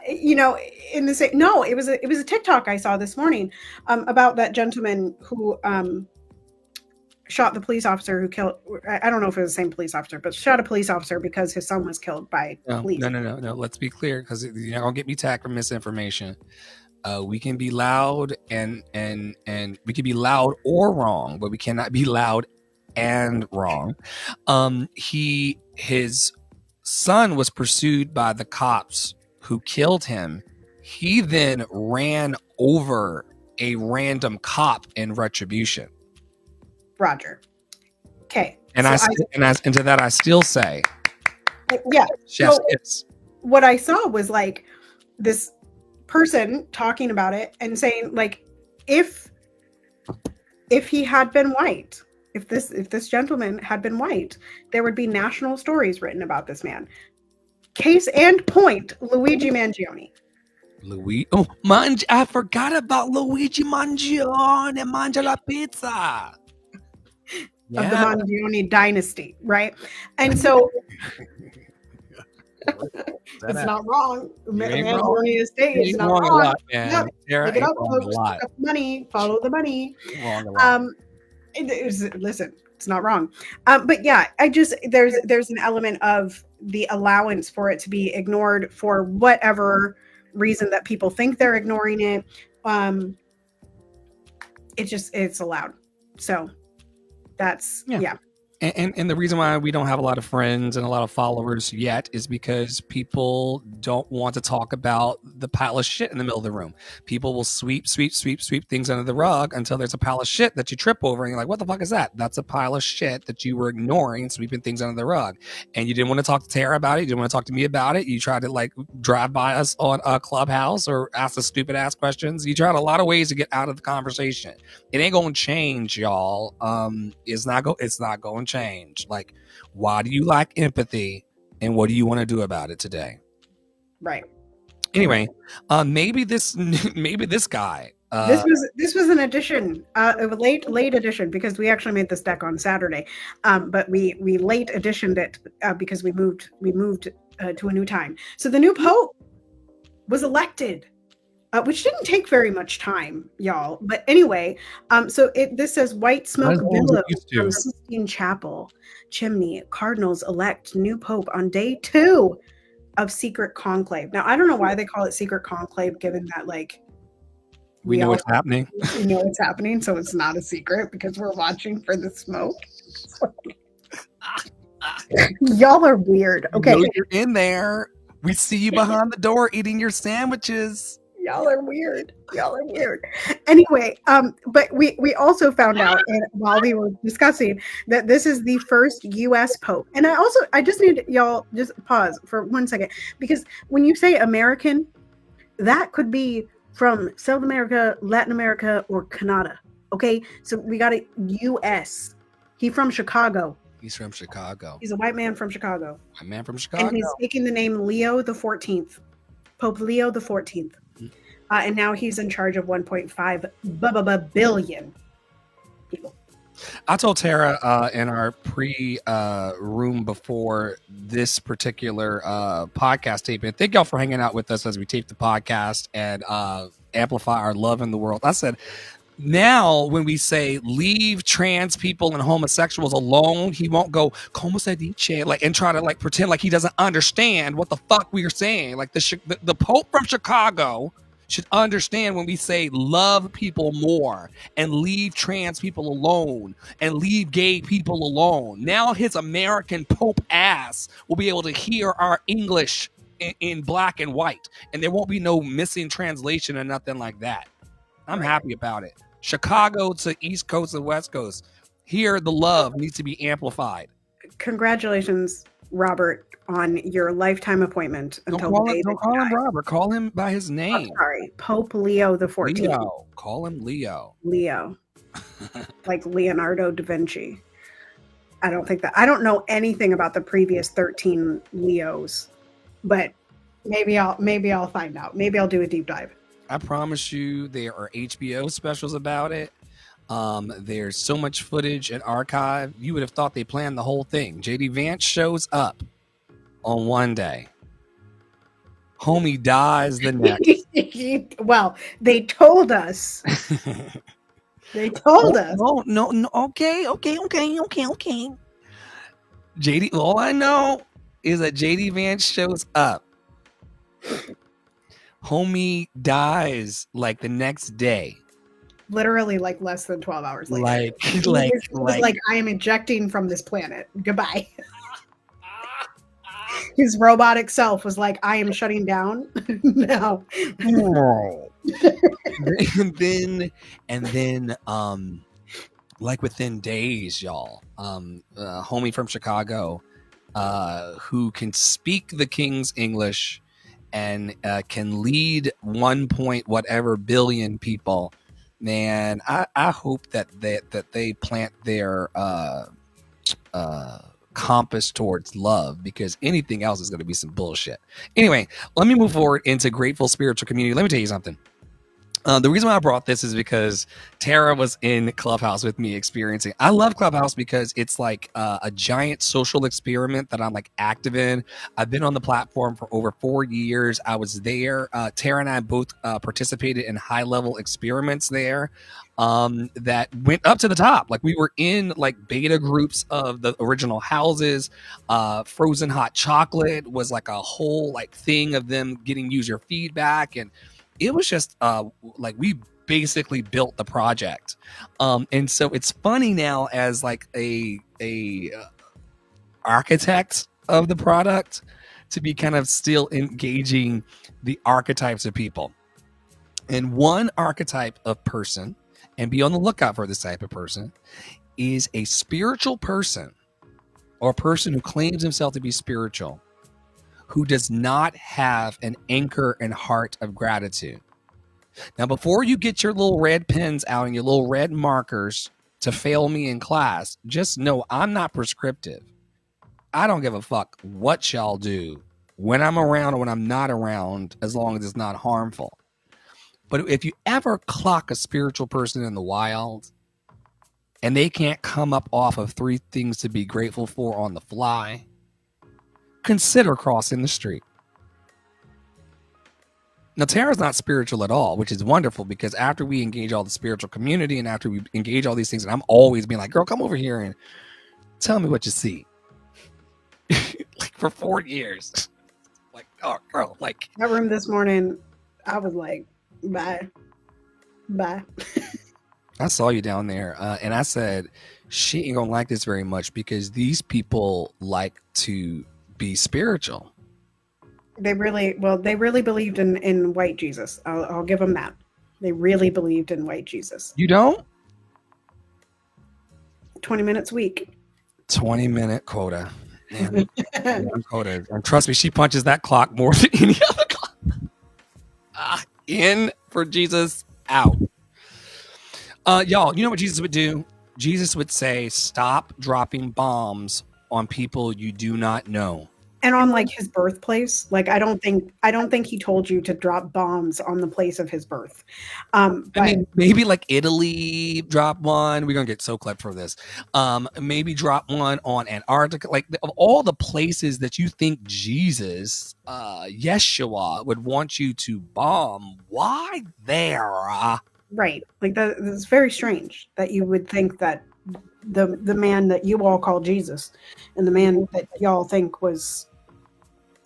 you know, in the same, no, it was a TikTok I saw this morning about that gentleman who shot the police officer who killed. I don't know if it was the same police officer, but shot a police officer because his son was killed by police. No. Let's be clear, because you're not gonna get me tagged for misinformation. We can be loud and we can be loud or wrong, but we cannot be loud and wrong. His son was pursued by the cops who killed him. He then ran over a random cop in retribution. Roger. Okay. And to that I still say, yeah. Chef's So kiss. what I saw was like this person talking about it and saying like, if he had been white, if this gentleman had been white, there would be national stories written about this man. Case and point, Luigi Mangione. I forgot about Luigi Mangione, Mangia la pizza. Of the Mangione dynasty, right? And so it's not wrong. Mangione estate is not wrong. Yep. Pick it up, folks. Pick up the money. Follow the money. Listen, it's not wrong. But yeah, there's an element of the allowance for it to be ignored for whatever reason that people think they're ignoring it. It's allowed. So that's yeah. And the reason why we don't have a lot of friends and a lot of followers yet is because people don't want to talk about the pile of shit in the middle of the room. People will sweep things under the rug until there's a pile of shit that you trip over and you're like, what the fuck is that? That's a pile of shit that you were ignoring, sweeping things under the rug. And you didn't want to talk to Tara about it. You didn't want to talk to me about it. You tried to like drive by us on a Clubhouse or ask us stupid ass questions. You tried a lot of ways to get out of the conversation. It ain't going to change, y'all. It's not going to change. Like, why do you lack empathy and what do you want to do about it today? Right. Anyway, maybe this guy. This was an addition, a late addition, because we actually made this deck on Saturday, but we late additioned it because we moved to a new time. So the new Pope was elected, which didn't take very much time, y'all. But anyway, so this says white smoke billows from Sistine Chapel chimney. Cardinals elect new Pope on day 2 of secret conclave. Now, I don't know why they call it secret conclave, given that like we know what's happening. We know what's happening, so it's not a secret because we're watching for the smoke. Y'all are weird. Okay, you're in there. We see you behind the door eating your sandwiches. Y'all are weird. Anyway, but we also found out while we were discussing that this is the first U.S. Pope. And I just need y'all just pause for 1 second, because when you say American, that could be from South America, Latin America, or Canada. Okay, so we got a U.S. He's from Chicago. He's from Chicago. He's a white man from Chicago. White man from Chicago. And he's taking the name Leo the 14th, Pope Leo the 14th. And now he's in charge of 1.5 billion people. I told Tara in our room before this particular podcast taping, thank y'all for hanging out with us as we tape the podcast and amplify our love in the world. I said, now when we say leave trans people and homosexuals alone, he won't go como se dice, like, and try to like pretend like he doesn't understand what the fuck we are saying. Like the Pope from Chicago should understand when we say love people more and leave trans people alone and leave gay people alone. Now his American Pope ass will be able to hear our English in black and white, and there won't be no missing translation or nothing like that. I'm happy about it. Chicago to East Coast and West Coast. Here, the love needs to be amplified. Congratulations, Robert, on your lifetime appointment until don't the day don't call him Robert. Call him by his name. Oh, sorry, Pope Leo the 14th. Leo. Call him Leo. Leo, like Leonardo da Vinci. I don't know anything about the previous 13 Leos, but maybe I'll find out. Maybe I'll do a deep dive. I promise you, there are HBO specials about it. There's so much footage and archive. You would have thought they planned the whole thing. JD Vance shows up on one day. Homie dies the next. Well, they told us. They told us. No. Okay. JD, all I know is that JD Vance shows up. Homie dies like the next day. Literally, like less than 12 hours later. Like, he was like, I am ejecting from this planet. Goodbye. His robotic self was like, I am shutting down. No. and then like within days, y'all, homie from Chicago, who can speak the King's English and can lead 1 point whatever billion people. Man, I hope that they plant their compass towards love, because anything else is going to be some bullshit. Anyway, let me move forward into grateful spiritual community. Let me tell you something. The reason why I brought this is because Tara was in Clubhouse with me experiencing. I love Clubhouse because it's like a giant social experiment that I'm like active in. I've been on the platform for over 4 years. I was there. Tara and I both participated in high level experiments there that went up to the top. Like we were in like beta groups of the original houses. Frozen hot chocolate was like a whole like thing of them getting user feedback, and it was just like we basically built the project. And so it's funny now as like a architect of the product to be kind of still engaging the archetypes of people. And one archetype of person, and be on the lookout for this type of person, is a spiritual person, or a person who claims himself to be spiritual, who does not have an anchor and heart of gratitude. Now, before you get your little red pens out and your little red markers to fail me in class, just know I'm not prescriptive. I don't give a fuck what y'all do when I'm around or when I'm not around, as long as it's not harmful. But if you ever clock a spiritual person in the wild and they can't come up off of 3 things to be grateful for on the fly, consider crossing the street. Now, Tara's not spiritual at all, which is wonderful, because after we engage all the spiritual community and after we engage all these things, and I'm always being like, girl, come over here and tell me what you see. Like for 4 years. Like, oh, girl, like. That room this morning, I was like, bye. I saw you down there, and I said, she ain't gonna like this very much, because these people like to be spiritual. They really believed in white Jesus. I'll give them that. They really believed in white Jesus. You don't? 20 minutes a week. 20-minute quota. Man, quota. And trust me, she punches that clock more than any other clock. In for Jesus, out. Y'all, you know what Jesus would do? Jesus would say, stop dropping bombs on people you do not know. And on like his birthplace, like I don't think he told you to drop bombs on the place of his birth. But I mean, maybe like Italy, drop one. We're gonna get so clever for this. Maybe drop one on Antarctica. Like of all the places that you think Jesus, Yeshua, would want you to bomb, why there? Right, like that's very strange that you would think that the man that you all call Jesus, and the man that y'all think was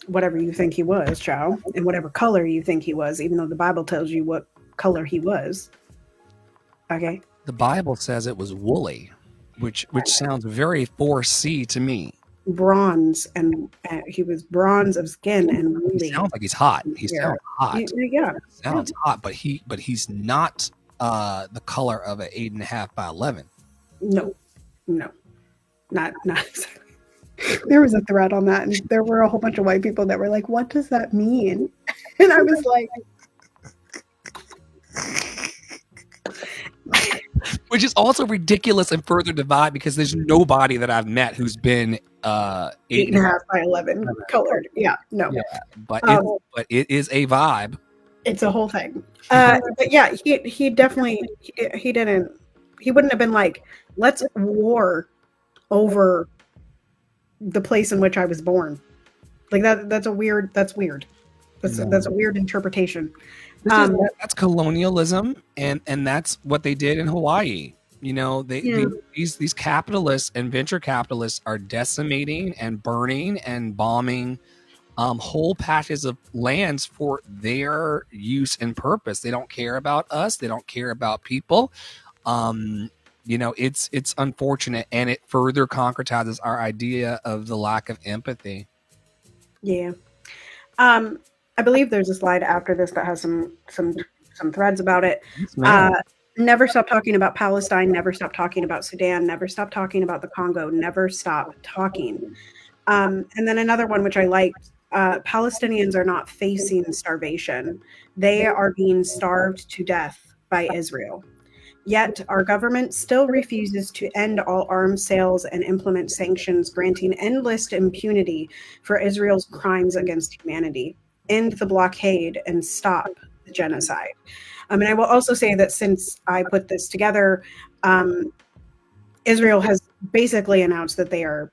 whatever you think he was, child, and whatever color you think he was, even though the Bible tells you what color he was. Okay. The Bible says it was woolly, which sounds very 4C to me. Bronze, and he was bronze of skin and woolly. He sounds like he's hot. He sounds hot. Yeah, sounds hot, but he's not the color of an 8.5 by 11. No, not exactly. There was a thread on that, and there were a whole bunch of white people that were like, what does that mean? And I was like, which is also ridiculous and further divide, because there's nobody that I've met who's been 8.5 by 11 colored. Yeah, no. Yeah, but it is a vibe. It's a whole thing. But yeah, he definitely he didn't he wouldn't have been like, let's war over the place in which I was born. Like that's weird. That's a weird interpretation. That's colonialism, and that's what they did in Hawaii. You know, these capitalists and venture capitalists are decimating and burning and bombing whole patches of lands for their use and purpose. They don't care about us. They don't care about people. It's unfortunate, and it further concretizes our idea of the lack of empathy. Yeah. I believe there's a slide after this that has some threads about it. Never stop talking about Palestine. Never stop talking about Sudan. Never stop talking about the Congo. Never stop talking. And then another one, which I liked, Palestinians are not facing starvation. They are being starved to death by Israel. Yet our government still refuses to end all arms sales and implement sanctions, granting endless impunity for Israel's crimes against humanity. End the blockade and stop the genocide. And I will also say that since I put this together, Israel has basically announced that they are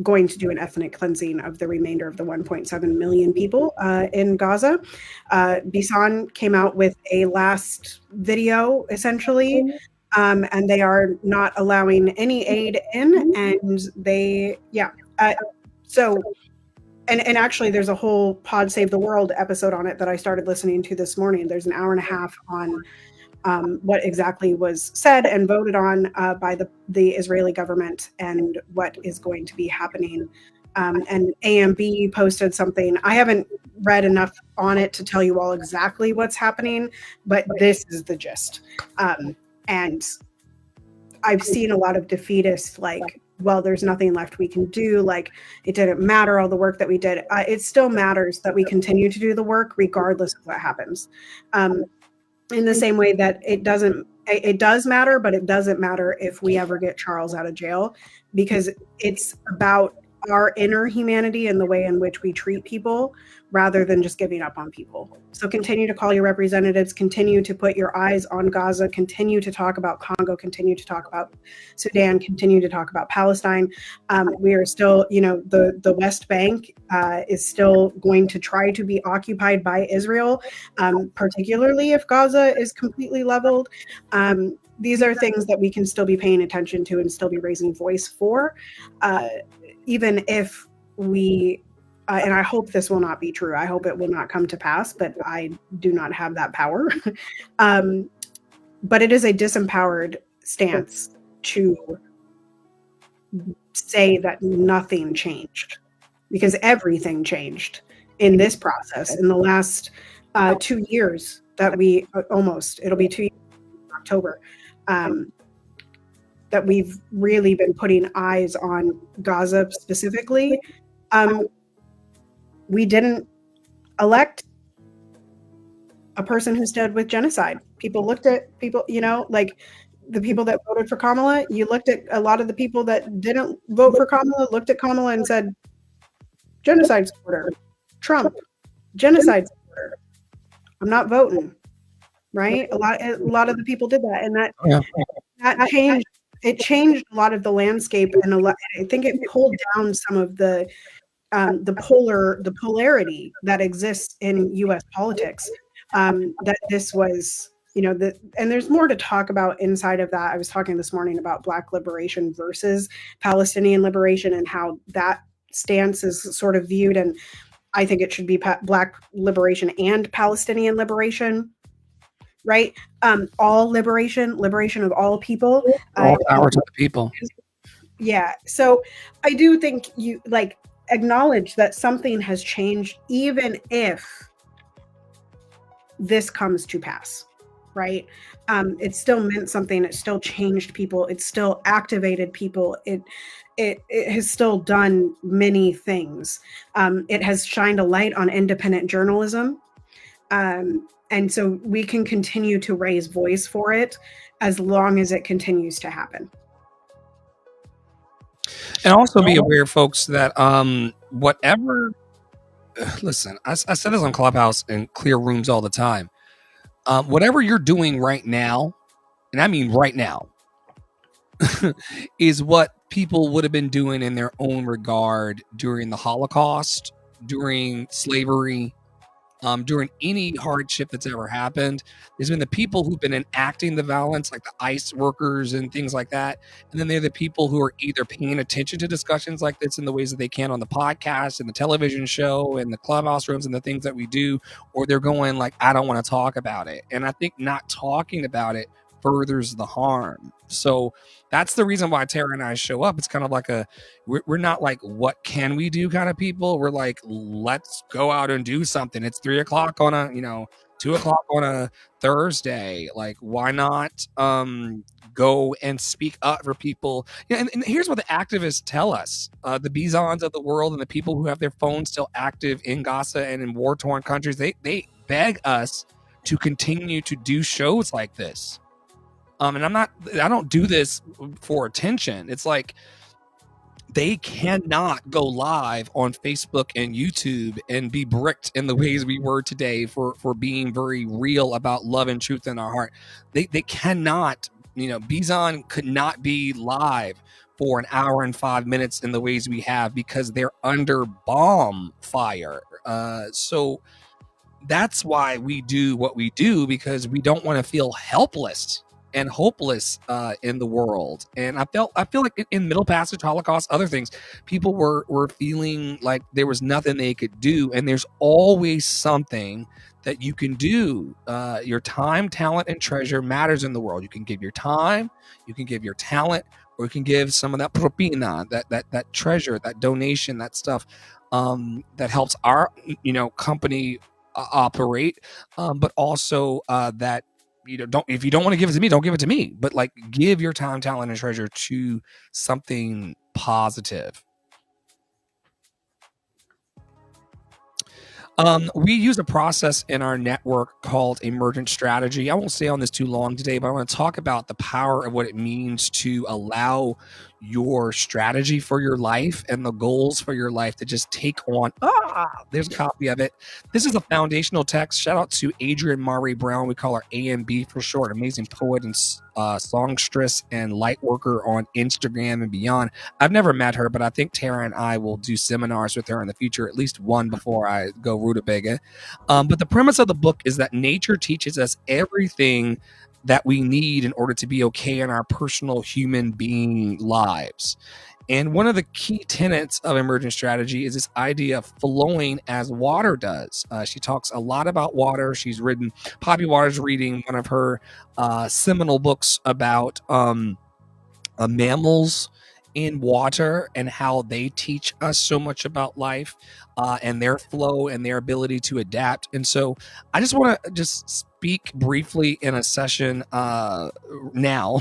going to do an ethnic cleansing of the remainder of the 1.7 million people in Gaza. Bisan came out with a last video, essentially, and they are not allowing any aid in. And and actually, there's a whole Pod Save the World episode on it that I started listening to this morning. There's an hour and a half on what exactly was said and voted on by the Israeli government and what is going to be happening. And AMB posted something. I haven't read enough on it to tell you all exactly what's happening, but this is the gist. And I've seen a lot of defeatists like, well, there's nothing left we can do. Like, it didn't matter all the work that we did. It still matters that we continue to do the work regardless of what happens. In the same way that it does matter, but it doesn't matter if we ever get Charles out of jail, because it's about our inner humanity and the way in which we treat people rather than just giving up on people. So continue to call your representatives, continue to put your eyes on Gaza, continue to talk about Congo, continue to talk about Sudan, continue to talk about Palestine. We are still, the West Bank is still going to try to be occupied by Israel, particularly if Gaza is completely leveled. These are things that we can still be paying attention to and still be raising voice for, even if we, and I hope this will not be true. I hope it will not come to pass, but I do not have that power. But it is a disempowered stance to say that nothing changed, because everything changed in this process in the last 2 years that it'll be 2 years in October, that we've really been putting eyes on Gaza specifically. We didn't elect a person who stood with genocide. People looked at people, like the people that voted for Kamala. You looked at a lot of the people that didn't vote for Kamala, looked at Kamala and said, genocide supporter. Trump, genocide supporter. I'm not voting. Right? A lot of the people did that, and that changed. It changed a lot of the landscape, and I think it pulled down some of the polarity that exists in U.S. politics. That this was, and there's more to talk about inside of that. I was talking this morning about Black liberation versus Palestinian liberation and how that stance is sort of viewed, and I think it should be Black liberation and Palestinian liberation. Right? All liberation of all people. All power to the people. Yeah. So I do think you acknowledge that something has changed, even if this comes to pass. Right? It still meant something. It still changed people. It still activated people. It has still done many things. It has shined a light on independent journalism. And so we can continue to raise voice for it as long as it continues to happen. And also be aware, folks, that listen, I said this on Clubhouse and clear rooms all the time. Whatever you're doing right now and I mean right now, is what people would have been doing in their own regard during the Holocaust, during slavery, during any hardship that's ever happened. There's been the people who've been enacting the violence, like the ICE workers and things like that. And then they're the people who are either paying attention to discussions like this in the ways that they can on the podcast and the television show and the clubhouse rooms and the things that we do, or they're going like, I don't want to talk about it. And I think not talking about it furthers the harm. So that's the reason why Tara and I show up. It's kind of like we're not like, what can we do kind of people. We're like, let's go out and do something. It's 3:00 on a, 2:00 on a Thursday. Like, why not go and speak up for people? And here's what the activists tell us. The Bisons of the world and the people who have their phones still active in Gaza and in war-torn countries, they beg us to continue to do shows like this. And I don't do this for attention. It's like they cannot go live on Facebook and YouTube and be bricked in the ways we were today for being very real about love and truth in our heart. They cannot, Bison could not be live for an hour and 5 minutes in the ways we have because they're under bomb fire. So that's why we do what we do, because we don't want to feel helpless and hopeless in the world. And I feel like in Middle Passage, Holocaust, other things, people were feeling like there was nothing they could do. And there's always something that you can do. Your time, talent, and treasure matters in the world. You can give your time, you can give your talent, or you can give some of that propina, that treasure, that donation, that stuff that helps our company operate, but also that if you don't want to give it to me, don't give it to me, but like give your time, talent, and treasure to something positive. We use a process in our network called emergent strategy. I won't stay on this too long today, but I want to talk about the power of what it means to allow your strategy for your life and the goals for your life to just take on. There's a copy of it. This is a foundational text. Shout out to Adrienne Maree Brown. We call her AMB for short. Amazing poet and songstress and light worker on Instagram and beyond. I've never met her, but I think Tara and I will do seminars with her in the future, at least one before I go rutabaga. But the premise of the book is that nature teaches us everything that we need in order to be okay in our personal human being lives. And one of the key tenets of emergent strategy is this idea of flowing as water does. She talks a lot about water. Poppy Waters reading one of her seminal books about mammals in water and how they teach us so much about life and their flow and their ability to adapt. And so I just want to speak briefly in a session now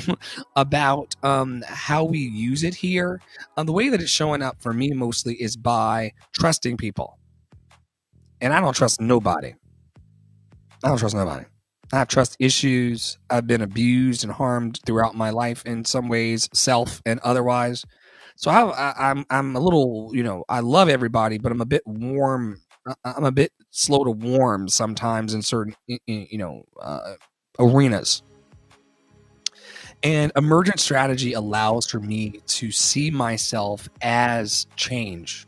about how we use it here. The way that it's showing up for me mostly is by trusting people. And I don't trust nobody. I have trust issues. I've been abused and harmed throughout my life in some ways, self and otherwise. So I'm a little, I love everybody, but I'm a bit warm. I'm a bit slow to warm sometimes in certain, arenas. And emergent strategy allows for me to see myself as change.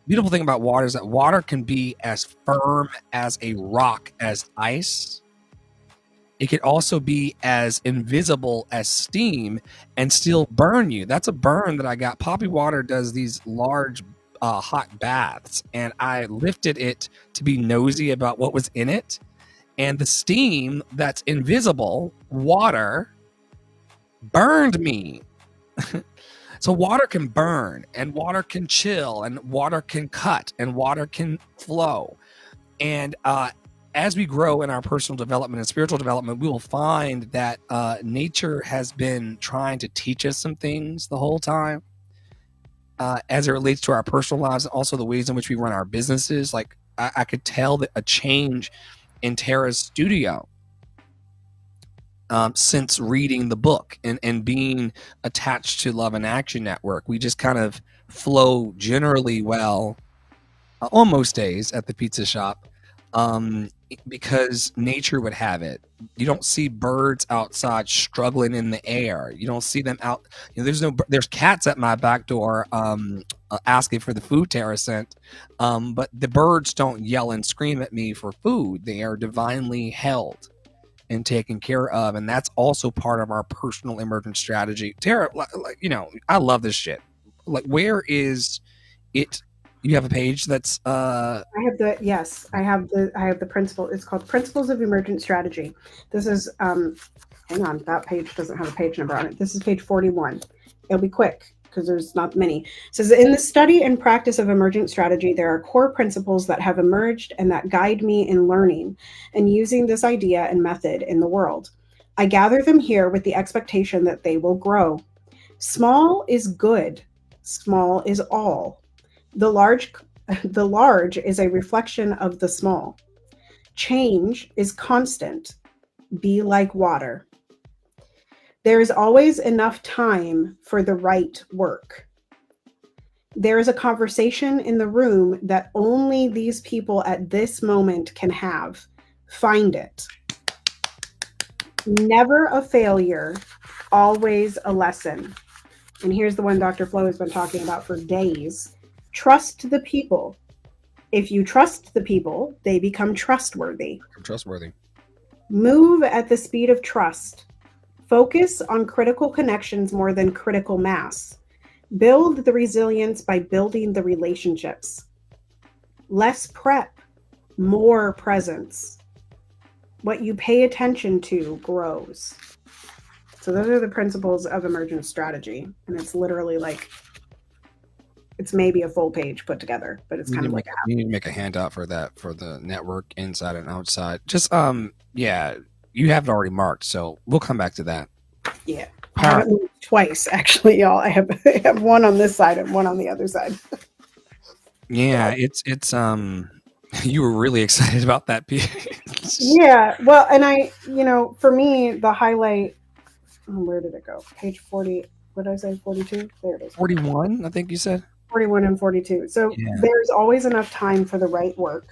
Beautiful thing about water is that water can be as firm as a rock, as ice. It could also be as invisible as steam and still burn you. That's a burn that I got. Poppy Water does these large hot baths, and I lifted it to be nosy about what was in it. And the steam that's invisible, water, burned me. So water can burn, and water can chill, and water can cut, and water can flow. And as we grow in our personal development and spiritual development, we will find that nature has been trying to teach us some things the whole time as it relates to our personal lives and also the ways in which we run our businesses. Like I could tell that a change in Tara's studio since reading the book and being attached to Love and Action Network. We just kind of flow generally well on most days at the pizza shop. because nature would have it. You don't see birds outside struggling in the air. You don't see them out. There's cats at my back door asking for the food Tara sent, but the birds don't yell and scream at me for food. They are divinely held and taken care of, and that's also part of our personal emergent strategy. Tara, I love this shit. Like, where is it? You have a page that's I have the principle. It's called Principles of Emergent Strategy. This is hang on, that page doesn't have a page number on it. This is page 41. It'll be quick because there's not many. It says, in the study and practice of emergent strategy, there are core principles that have emerged and that guide me in learning and using this idea and method in the world. I gather them here with the expectation that they will grow. Small is good. Small is all. The large is a reflection of the small. Change is constant. Be like water. There is always enough time for the right work. There is a conversation in the room that only these people at this moment can have. Find it. Never a failure, always a lesson. And here's the one Dr. Flo has been talking about for days. Trust the people. If you trust the people, they become trustworthy. Move at the speed of trust. Focus on critical connections more than critical mass. Build the resilience by building the relationships. Less prep, more presence. What you pay attention to grows. So those are the principles of emergent strategy. And it's literally like, it's maybe a full page put together, but it's kind of like you need to make a handout for that, for the network inside and outside. Just yeah, you have it already marked, so we'll come back to that. Yeah, I have it moved twice actually, y'all. I have one on this side and one on the other side. Yeah, it's you were really excited about that piece. Yeah, well, and for me, the highlight. Where did it go? Page 40. What did I say? 42. There it is. 41, I think you said. 41 and 42. So there's always enough time for the right work.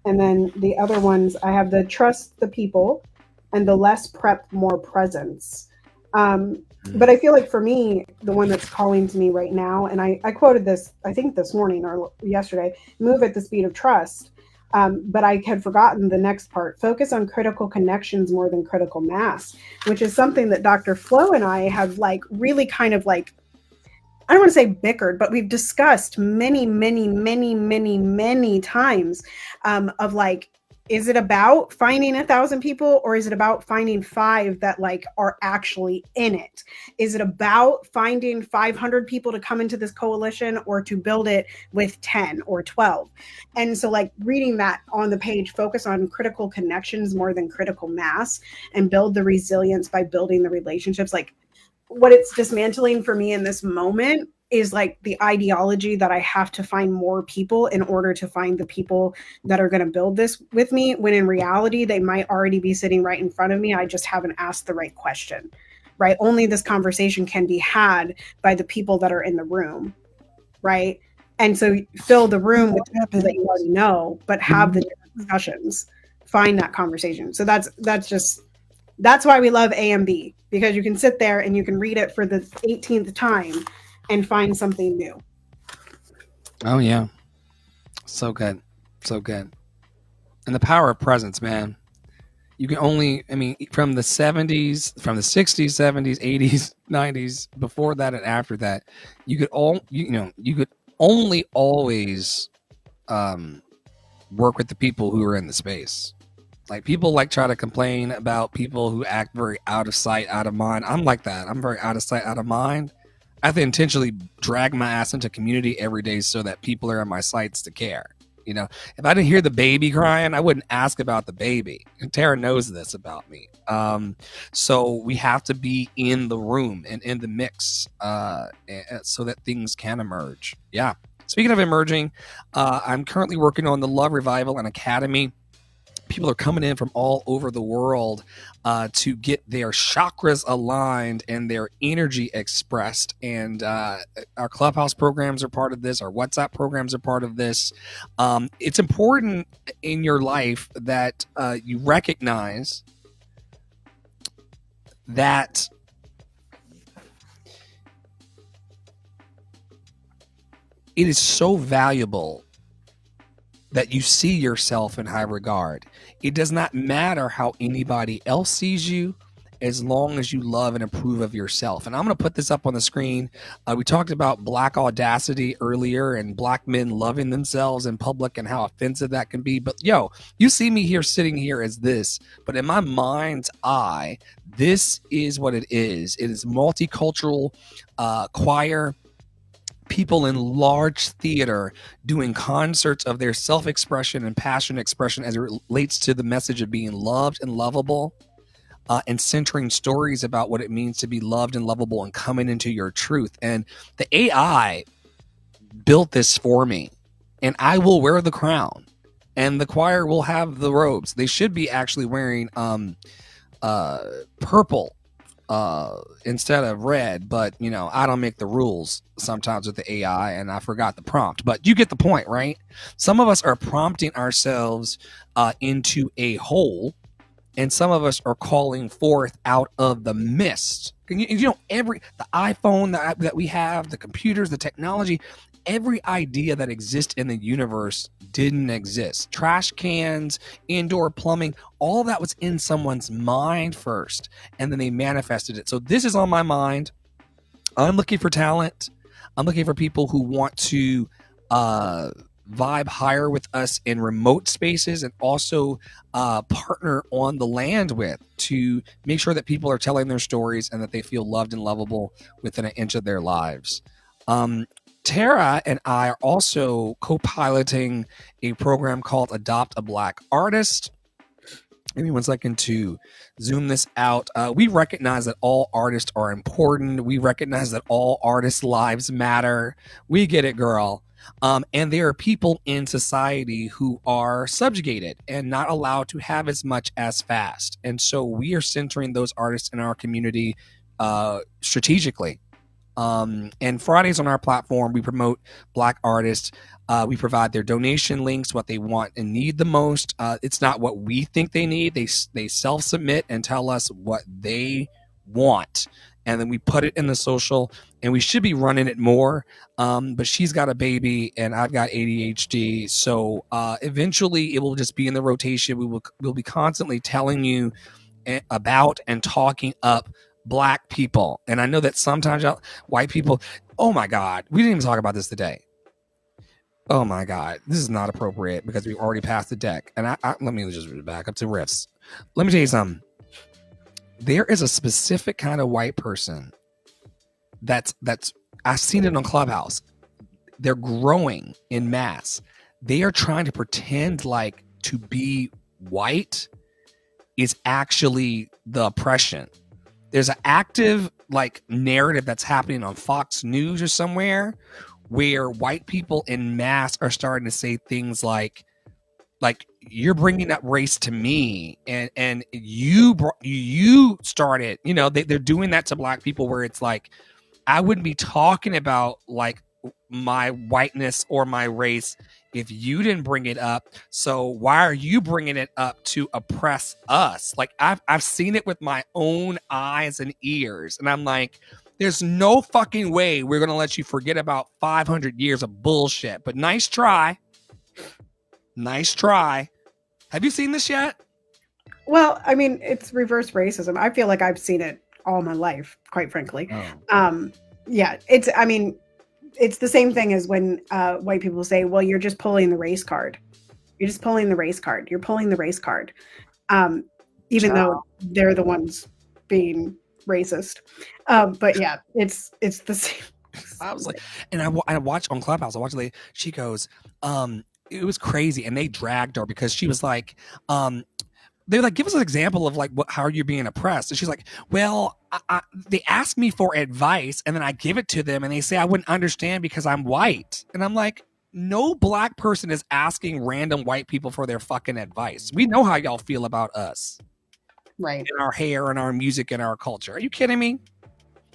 And then the other ones, I have the trust the people and the less prep, more presence. But I feel like for me, the one that's calling to me right now, and I quoted this, I think this morning or yesterday, move at the speed of trust. But I had forgotten the next part, focus on critical connections more than critical mass, which is something that Dr. Flo and I have really kind of I don't want to say bickered, but we've discussed many, many, many, many, many times of is it about finding 1,000 people or is it about finding 5 that are actually in it? Is it about finding 500 people to come into this coalition or to build it with 10 or 12? And so reading that on the page, focus on critical connections more than critical mass and build the resilience by building the relationships. What it's dismantling for me in this moment is the ideology that I have to find more people in order to find the people that are going to build this with me, when in reality, they might already be sitting right in front of me. I just haven't asked the right question, right? Only this conversation can be had by the people that are in the room, right? And so fill the room with people that you already know, but have the discussions, find that conversation. So that's why we love AMB, because you can sit there and you can read it for the 18th time and find something new. Oh yeah. So good. So good. And the power of presence, man. You can only, from the 70s, from the 60s, 70s, 80s, 90s, before that and after that, you could only always work with the people who are in the space. People try to complain about people who act very out of sight, out of mind. I'm like that. I'm very out of sight, out of mind. I have to intentionally drag my ass into community every day so that people are in my sights to care. If I didn't hear the baby crying, I wouldn't ask about the baby. And Tara knows this about me. So we have to be in the room and in the mix so that things can emerge. Yeah. Speaking of emerging, I'm currently working on the Love Revival and Academy. people are coming in from all over the world to get their chakras aligned and their energy expressed. And our Clubhouse programs are part of this. Our WhatsApp programs are part of this. It's important in your life that you recognize that it is so valuable that you see yourself in high regard. It does not matter how anybody else sees you, as long as you love and approve of yourself. And I'm going to put this up on the screen. We talked about black audacity earlier and black men loving themselves in public and how offensive that can be. But yo, you see me here sitting here as this, but in my mind's eye, this is what it is. It is multicultural choir, people in large theater doing concerts of their self-expression and passion expression as it relates to the message of being loved and lovable, and centering stories about what it means to be loved and lovable and coming into your truth. And the AI built this for me, and I will wear the crown, and the choir will have the robes. They should be actually wearing purple instead of red, but you know, I don't make the rules sometimes with the AI, and I forgot the prompt, but you get the point, right? Some of us are prompting ourselves into a hole, and some of us are calling forth out of the mist. And you know, the iPhone that we have, the computers, the technology, every idea that exists in the universe didn't exist. Trash cans, indoor plumbing, all that was in someone's mind first, and then they manifested it. So this is on my mind. I'm looking for talent. I'm looking for people who want to vibe higher with us in remote spaces, and also partner on the land with, to make sure that people are telling their stories and that they feel loved and lovable within an inch of their lives. Tara and I are also co-piloting a program called Adopt a Black Artist. Give me 1 second to zoom this out. We recognize that all artists are important. We recognize that all artists' lives matter. We get it, girl. And there are people in society who are subjugated and not allowed to have as much as fast. And so we are centering those artists in our community strategically. And Fridays on our platform, we promote Black artists. We provide their donation links, what they want and need the most. It's not what we think they need. They self-submit and tell us what they want. And then we put it in the social, and we should be running it more. But she's got a baby and I've got ADHD. So eventually it will just be in the rotation. We'll be constantly telling you about and talking up Black people. And I know that sometimes white people, oh my God, we didn't even talk about this today. Oh my God, this is not appropriate because we've already passed the deck. And let me just back up to riffs. Let me tell you something. There is a specific kind of white person that's I've seen it on Clubhouse. They're growing in mass. They are trying to pretend like to be white is actually the oppression. There's an active like narrative that's happening on Fox News or somewhere where white people in mass are starting to say things like you're bringing up race to me, and you started, you know, they're doing that to Black people, where it's like, I wouldn't be talking about like my whiteness or my race if you didn't bring it up. So why are you bringing it up to oppress us? Like I've seen it with my own eyes and ears, and I'm like, there's no fucking way we're going to let you forget about 500 years of bullshit. But nice try. Nice try. Have you seen this yet? Well, I mean, it's reverse racism. I feel like I've seen it all my life, quite frankly. Oh. Yeah, it's the same thing as when white people say, well, you're just pulling the race card. You're just pulling the race card. You're pulling the race card. Even though they're the ones being racist. But yeah, it's the same. I was like, and I watched on Clubhouse, she goes, it was crazy. And they dragged her because she was like, they were like, give us an example of like how are you being oppressed? And she's like, well, they ask me for advice and then I give it to them and they say I wouldn't understand because I'm white. And I'm like, no black person is asking random white people for their fucking advice. We know how y'all feel about us. Right. And our hair and our music and our culture. Are you kidding me?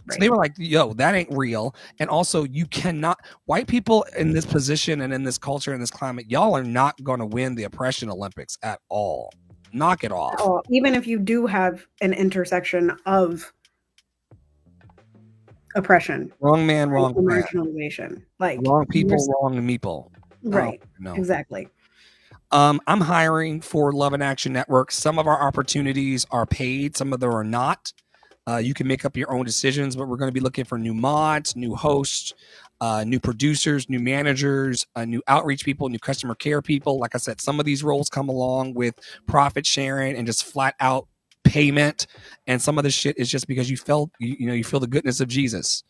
Right. So they were like, yo, that ain't real. And also, you cannot, white people in this position and in this culture and this climate, y'all are not going to win the oppression Olympics at all. Knock it off. Even if you do have an intersection of oppression. Wrong man, wrong plan. Marginalization. Like wrong people, wrong meeple. Right. Oh, no. Exactly. I'm hiring for Love and Action Network. Some of our opportunities are paid. Some of them are not. You can make up your own decisions, but we're going to be looking for new mods, new hosts, new producers, new managers, new outreach people, new customer care people. Like I said, some of these roles come along with profit sharing and just flat out payment. And some of this shit is just because you feel the goodness of Jesus.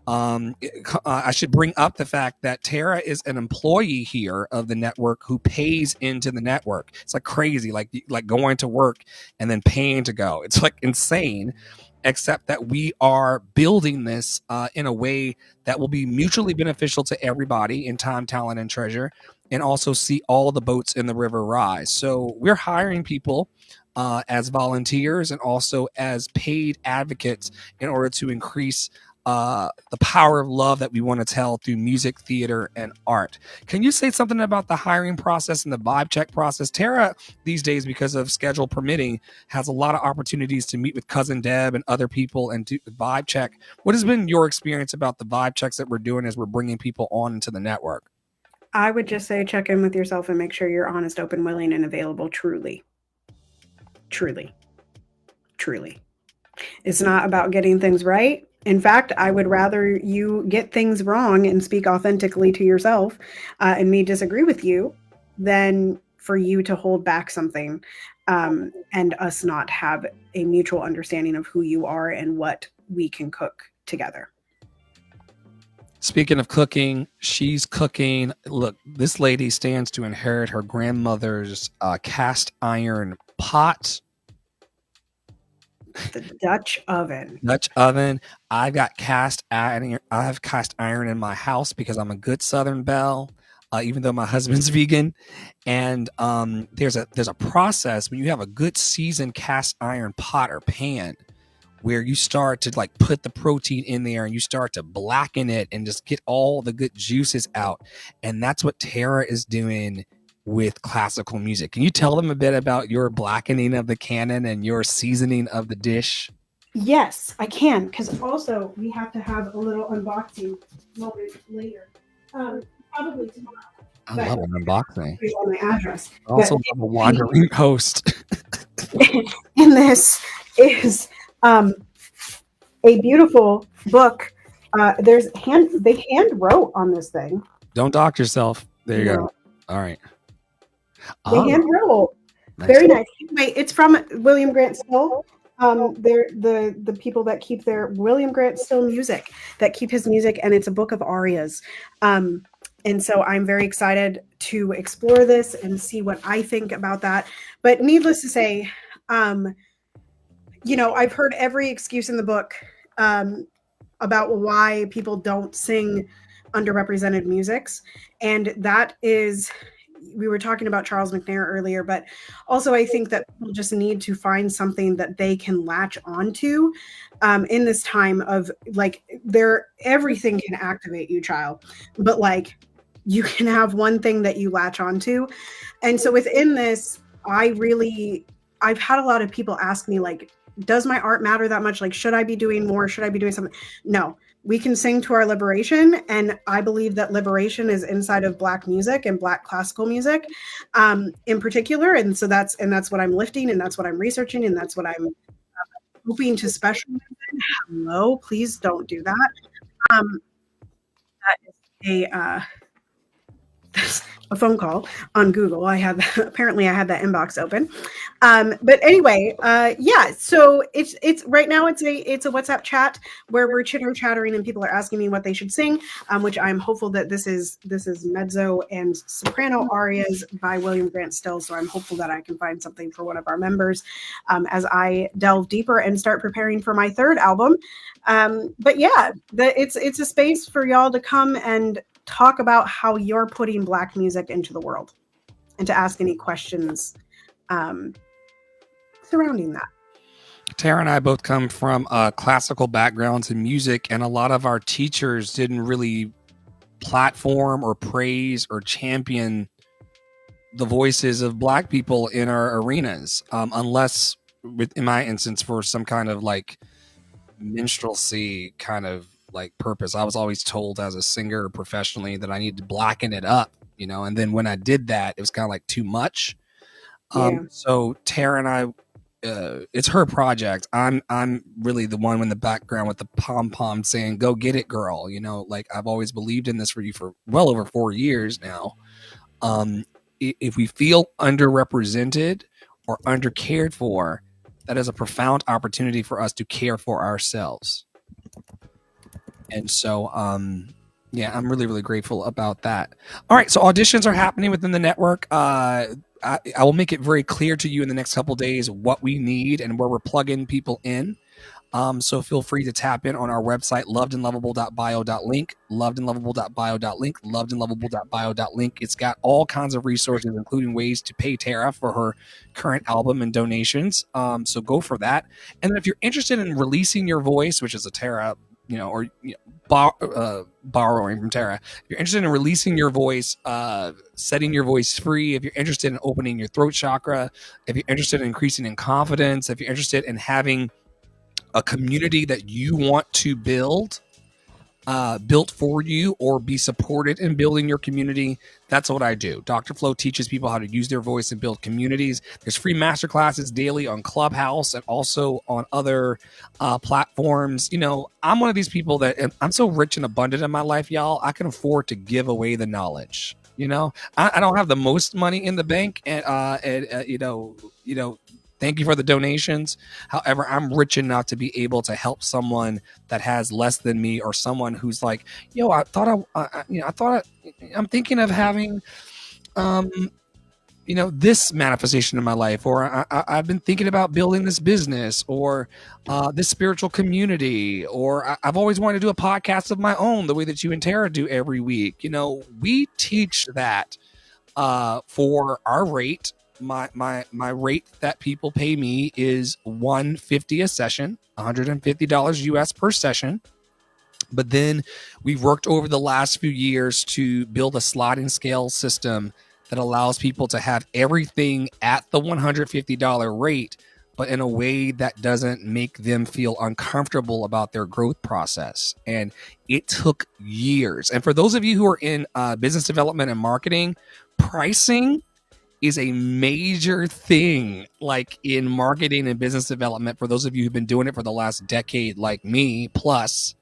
I should bring up the fact that Tara is an employee here of the network who pays into the network. It's like crazy, like going to work and then paying to go. It's like insane, except that we are building this in a way that will be mutually beneficial to everybody in time, talent, and treasure, and also see all the boats in the river rise. So we're hiring people as volunteers and also as paid advocates in order to increase the power of love that we want to tell through music, theater, and art. Can you say something about the hiring process and the vibe check process? Tara, these days, because of schedule permitting, has a lot of opportunities to meet with Cousin Deb and other people and do the vibe check. What has been your experience about the vibe checks that we're doing as we're bringing people on into the network? I would just say check in with yourself and make sure you're honest, open, willing, and available truly. Truly. Truly. It's not about getting things right. In fact, I would rather you get things wrong and speak authentically to yourself and me disagree with you than for you to hold back something and us not have a mutual understanding of who you are and what we can cook together. Speaking of cooking, she's cooking. Look, this lady stands to inherit her grandmother's cast iron pot. The Dutch oven. I've got cast iron. I have cast iron in my house because I'm a good Southern belle, even though my husband's vegan. And there's a process when you have a good seasoned cast iron pot or pan where you start to like put the protein in there and you start to blacken it and just get all the good juices out. And that's what Tara is doing with classical music. Can you tell them a bit about your blackening of the canon and your seasoning of the dish? Yes, I can, because also we have to have a little unboxing moment later. Probably tomorrow. I love an unboxing. On my address. I also love a wandering host. And this is a beautiful book. They hand wrote on this thing. Don't dock yourself. There you go. All right. They hand wrote. Nice. Very nice. Anyway, it's from William Grant Still. They're the people that keep their William Grant Still music, that keep his music, and it's a book of arias. And so I'm very excited to explore this and see what I think about that. But needless to say, I've heard every excuse in the book about why people don't sing underrepresented musics. And that is, we were talking about Charles McNair earlier, but also I think that people just need to find something that they can latch onto in this time of like, everything can activate you, child, but like you can have one thing that you latch onto. And so within this, I've had a lot of people ask me like, does my art matter that much? Like, should I be doing more? Should I be doing something? No, we can sing to our liberation. And I believe that liberation is inside of Black music and Black classical music in particular. And so that's what I'm lifting, and that's what I'm researching, and that's what I'm hoping to specialize in. Hello, please don't do that. That is a phone call on Google. Apparently I had that inbox open. But anyway, so it's right now it's a WhatsApp chat where we're chattering and people are asking me what they should sing, which I'm hopeful that this is mezzo and soprano arias by William Grant Still. So I'm hopeful that I can find something for one of our members as I delve deeper and start preparing for my third album. But yeah, it's a space for y'all to come and talk about how you're putting Black music into the world and to ask any questions surrounding that. Tara and I both come from classical backgrounds in music, and a lot of our teachers didn't really platform or praise or champion the voices of Black people in our arenas, unless, in my instance, for some kind of like minstrelsy kind of like purpose. I was always told as a singer professionally that I needed to blacken it up, and then when I did that, it was kind of like too much. So Tara and I, it's her project. I'm really the one in the background with the pom pom saying, "Go get it, girl." Like I've always believed in this for you for well over 4 years now. If we feel underrepresented or undercared for, that is a profound opportunity for us to care for ourselves. And so, yeah, I'm really, really grateful about that. All right, so auditions are happening within the network. I will make it very clear to you in the next couple of days what we need and where we're plugging people in. So feel free to tap in on our website, lovedandlovable.bio.link, lovedandlovable.bio.link, lovedandlovable.bio.link. It's got all kinds of resources, including ways to pay Tara for her current album and donations. So go for that. And then if you're interested in releasing your voice, which is a Tara, borrowing from Tara, if you're interested in releasing your voice, setting your voice free, if you're interested in opening your throat chakra, if you're interested in increasing in confidence, if you're interested in having a community that you want to build, built for you, or be supported in building your community, that's what I do. Dr. Flo teaches people how to use their voice and build communities. There's free masterclasses daily on Clubhouse and also on other platforms. I'm one of these people that I'm so rich and abundant in my life, y'all. I can afford to give away the knowledge. I don't have the most money in the bank, and thank you for the donations. However, I'm rich enough to be able to help someone that has less than me, or someone who's like, I'm thinking of having, this manifestation in my life, or I've been thinking about building this business, or this spiritual community, or I've always wanted to do a podcast of my own, the way that you and Tara do every week. We teach that for our rate. My rate that people pay me is $150 a session, $150 US per session. But then we've worked over the last few years to build a sliding scale system that allows people to have everything at the $150 rate, but in a way that doesn't make them feel uncomfortable about their growth process. And it took years. And for those of you who are in business development and marketing, pricing is a major thing, like in marketing and business development. For those of you who've been doing it for the last decade, like me, plus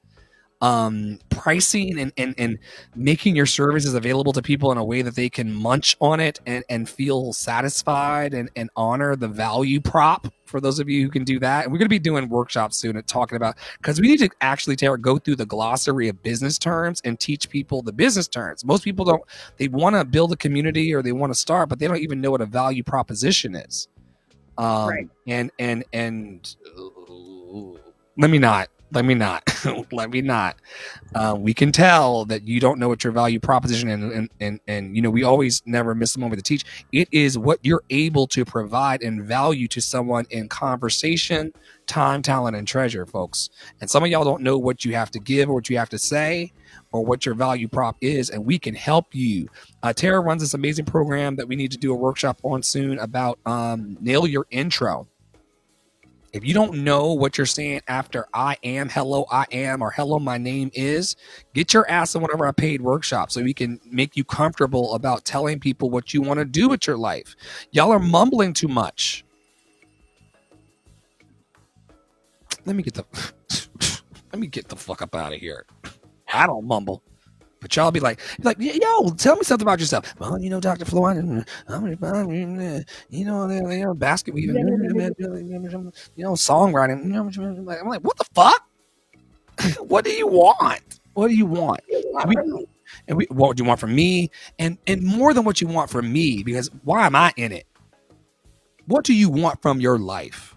pricing and making your services available to people in a way that they can munch on it and feel satisfied and honor the value prop. For those of you who can do that, and we're going to be doing workshops soon at talking about, because we need to actually, Tara, go through the glossary of business terms and teach people the business terms. Most people don't. They want to build a community or they want to start, but they don't even know what a value proposition is. Right. And let me not. We can tell that you don't know what your value proposition and we always never miss a moment to teach. It is what you're able to provide and value to someone in conversation, time, talent, and treasure, folks. And some of y'all don't know what you have to give or what you have to say or what your value prop is, and we can help you. Tara runs this amazing program that we need to do a workshop on soon about nail your intro. If you don't know what you're saying after I am, hello, I am, or hello, my name is, get your ass in one of our paid workshops so we can make you comfortable about telling people what you want to do with your life. Y'all are mumbling too much. Let me get the fuck up out of here. I don't mumble. But y'all be like, yo, tell me something about yourself. Well, Dr. Flo, basket weaving, songwriting. I'm like, what the fuck? What do you want? What do you want? What do you want from me? And more than what you want from me, because why am I in it? What do you want from your life?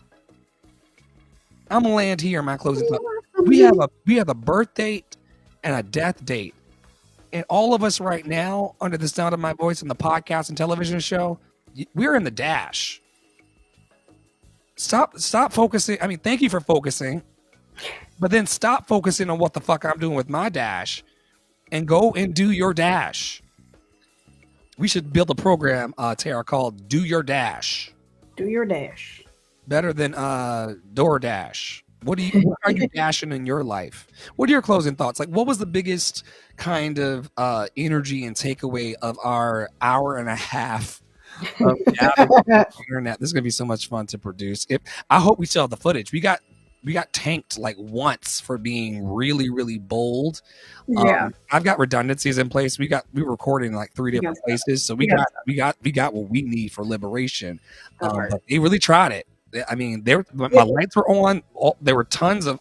I'm gonna land here in my closing thought. We have a birth date and a death date. And all of us right now, under the sound of my voice in the podcast and television show, we're in the dash. Stop focusing. I mean, thank you for focusing, but then stop focusing on what the fuck I'm doing with my dash and go and do your dash. We should build a program, Tara, called Do Your Dash. Do your dash. Better than DoorDash. What are you dashing in your life? What are your closing thoughts? Like, what was the biggest kind of energy and takeaway of our hour and a half of gathering on the internet? This is gonna be so much fun to produce. I hope we still have the footage. We got tanked like once for being really, really bold. Yeah. I've got redundancies in place. We were recording in like 3 different places, so we got what we need for liberation. But they really tried it. I mean, my lights were on. There were tons of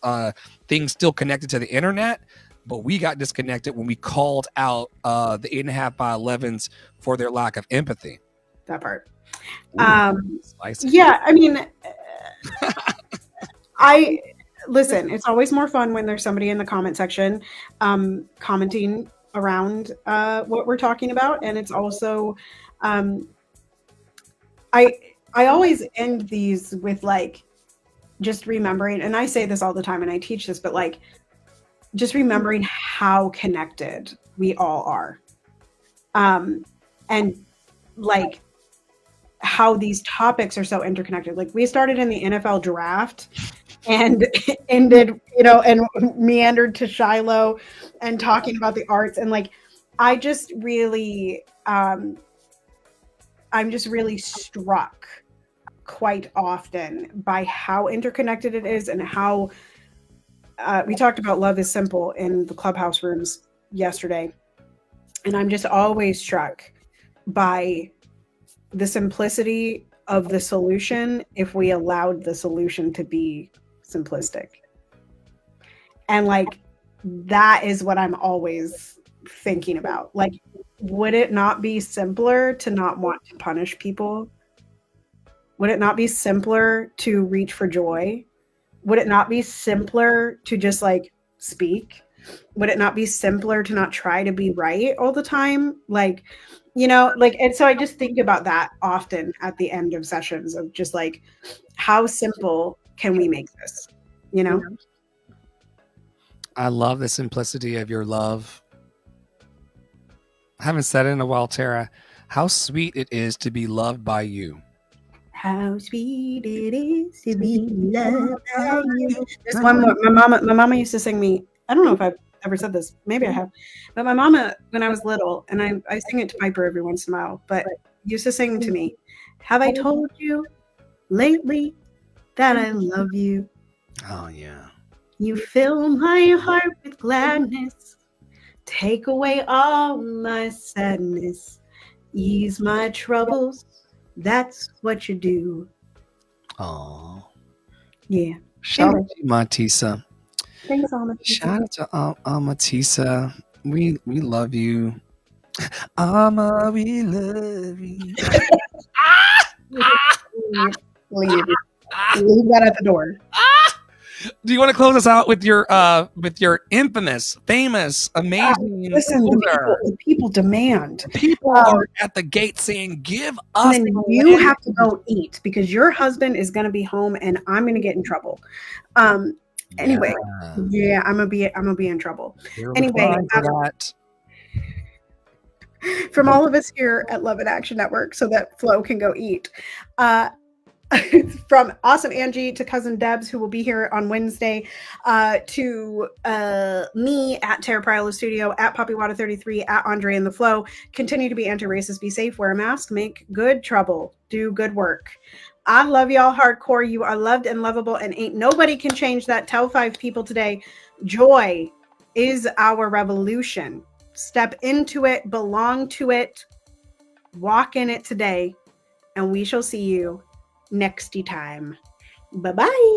things still connected to the internet, but we got disconnected when we called out the 8.5 by 11s for their lack of empathy. That part. Spicy. Yeah, I mean, listen, it's always more fun when there's somebody in the comment section commenting around what we're talking about. And it's also, I always end these with like, just remembering, and I say this all the time and I teach this, but like, just remembering how connected we all are. And like, how these topics are so interconnected. Like, we started in the NFL draft and ended, and meandered to Shiloh and talking about the arts. And like, I'm just really struck quite often by how interconnected it is, and how we talked about love is simple in the clubhouse rooms yesterday. And I'm just always struck by the simplicity of the solution if we allowed the solution to be simplistic. And like, that is what I'm always thinking about. Like, would it not be simpler to not want to punish people? Would it not be simpler to reach for joy? Would it not be simpler to just like speak? Would it not be simpler to not try to be right all the time? Like, and so I just think about that often at the end of sessions, of just like, how simple can we make this? I love the simplicity of your love. I haven't said it in a while, Tara. How sweet it is to be loved by you. How sweet it is to be loved by you. There's one more. My mama used to sing me. I don't know if I've ever said this. Maybe I have. But my mama, when I was little, and I sing it to Piper every once in a while, but used to sing to me, have I told you lately that I love you? Oh, yeah. You fill my heart with gladness, take away all my sadness, ease my troubles. That's what you do. Oh. Yeah. Shout out to Matisa. Thanks, Amatisa. Shout out to Matisa. We love you. Ama, we love you. Leave that at the door. Do you want to close us out with your infamous, famous, amazing? Listen, the people demand. People are at the gate saying, "Give us." And then you have to go eat because your husband is going to be home, and I'm going to get in trouble. Anyway, yeah, I'm gonna be in trouble. Anyway, from all of us here at Love and Action Network, so that Flo can go eat. From awesome Angie to cousin Debs, who will be here on Wednesday, to me at Tara Priola Studio, at PoppyWater33, at Andre and the Flow. Continue to be anti-racist, be safe, wear a mask, make good trouble, do good work. I love y'all hardcore. You are loved and lovable, and ain't nobody can change that. Tell 5 people today. Joy is our revolution. Step into it, belong to it, walk in it today, and we shall see you next time. Bye-bye.